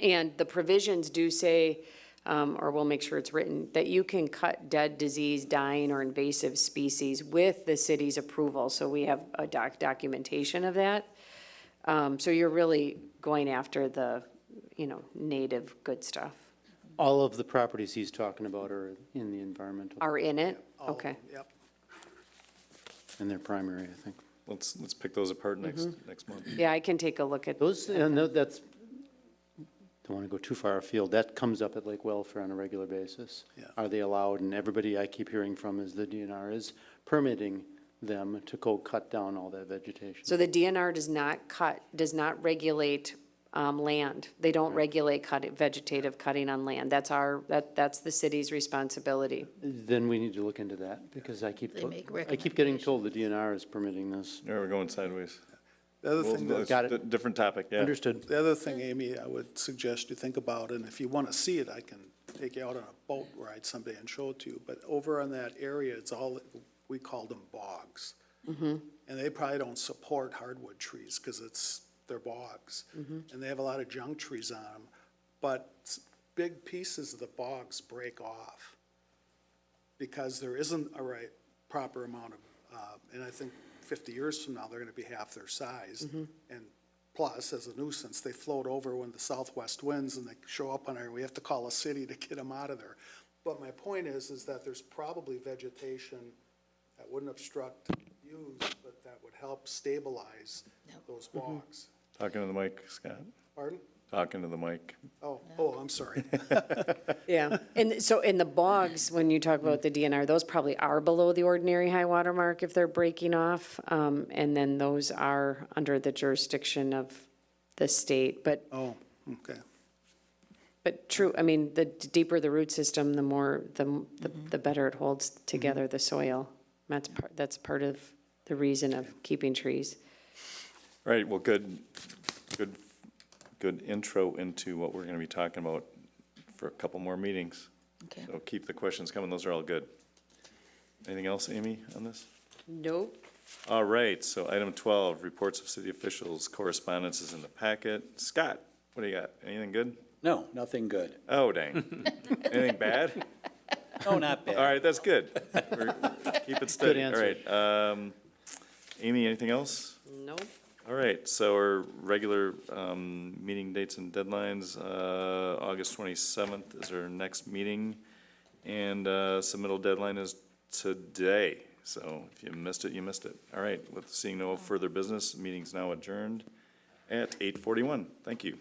And the provisions do say, or we'll make sure it's written, that you can cut dead, diseased, dying, or invasive species with the city's approval. So we have a documentation of that. So you're really going after the, native good stuff. All of the properties he's talking about are in the environmental. Are in it? Okay. Yep. In their primary, I think. Let's pick those apart next month. Yeah, I can take a look at Those, and that's don't want to go too far afield, that comes up at Lake Welfare on a regular basis. Yeah. Are they allowed? And everybody I keep hearing from is the DNR is permitting them to go cut down all that vegetation. So the DNR does not regulate land. They don't regulate vegetative cutting on land. That's the city's responsibility. Then we need to look into that, because I keep getting told the DNR is permitting this. Yeah, we're going sideways. The other thing that- Got it. Different topic, yeah. Understood. The other thing, Amy, I would suggest you think about, and if you want to see it, I can take you out on a boat ride someday and show it to you, but over on that area, it's all, we call them bogs. And they probably don't support hardwood trees because they're bogs. And they have a lot of junk trees on them, but big pieces of the bogs break off because there isn't a proper amount of, and I think 50 years from now, they're going to be half their size. And plus, as a nuisance, they float over when the southwest winds and they show up on our, we have to call a city to get them out of there. But my point is that there's probably vegetation that wouldn't obstruct views, but that would help stabilize those bogs. Talking to the mic, Scott. Pardon? Talking to the mic. Oh, I'm sorry. Yeah, and so in the bogs, when you talk about the DNR, those probably are below the ordinary high water mark if they're breaking off. And then those are under the jurisdiction of the state, but. Oh, okay. But true, I mean, the deeper the root system, the better it holds together the soil. That's part of the reason of keeping trees. Right, well, good intro into what we're gonna be talking about for a couple more meetings. Okay. So keep the questions coming, those are all good. Anything else, Amy, on this? Nope. All right, so item 12, reports of city officials, correspondence is in the packet. Scott, what do you got? Anything good? No, nothing good. Oh, dang. Anything bad? No, not bad. All right, that's good. Keep it steady. Good All right. Amy, anything else? Nope. All right, so our regular meeting dates and deadlines, August 27th is our next meeting, and submittal deadline is today. So if you missed it, you missed it. All right, with seeing no further business, meeting's now adjourned at 8:41. Thank you.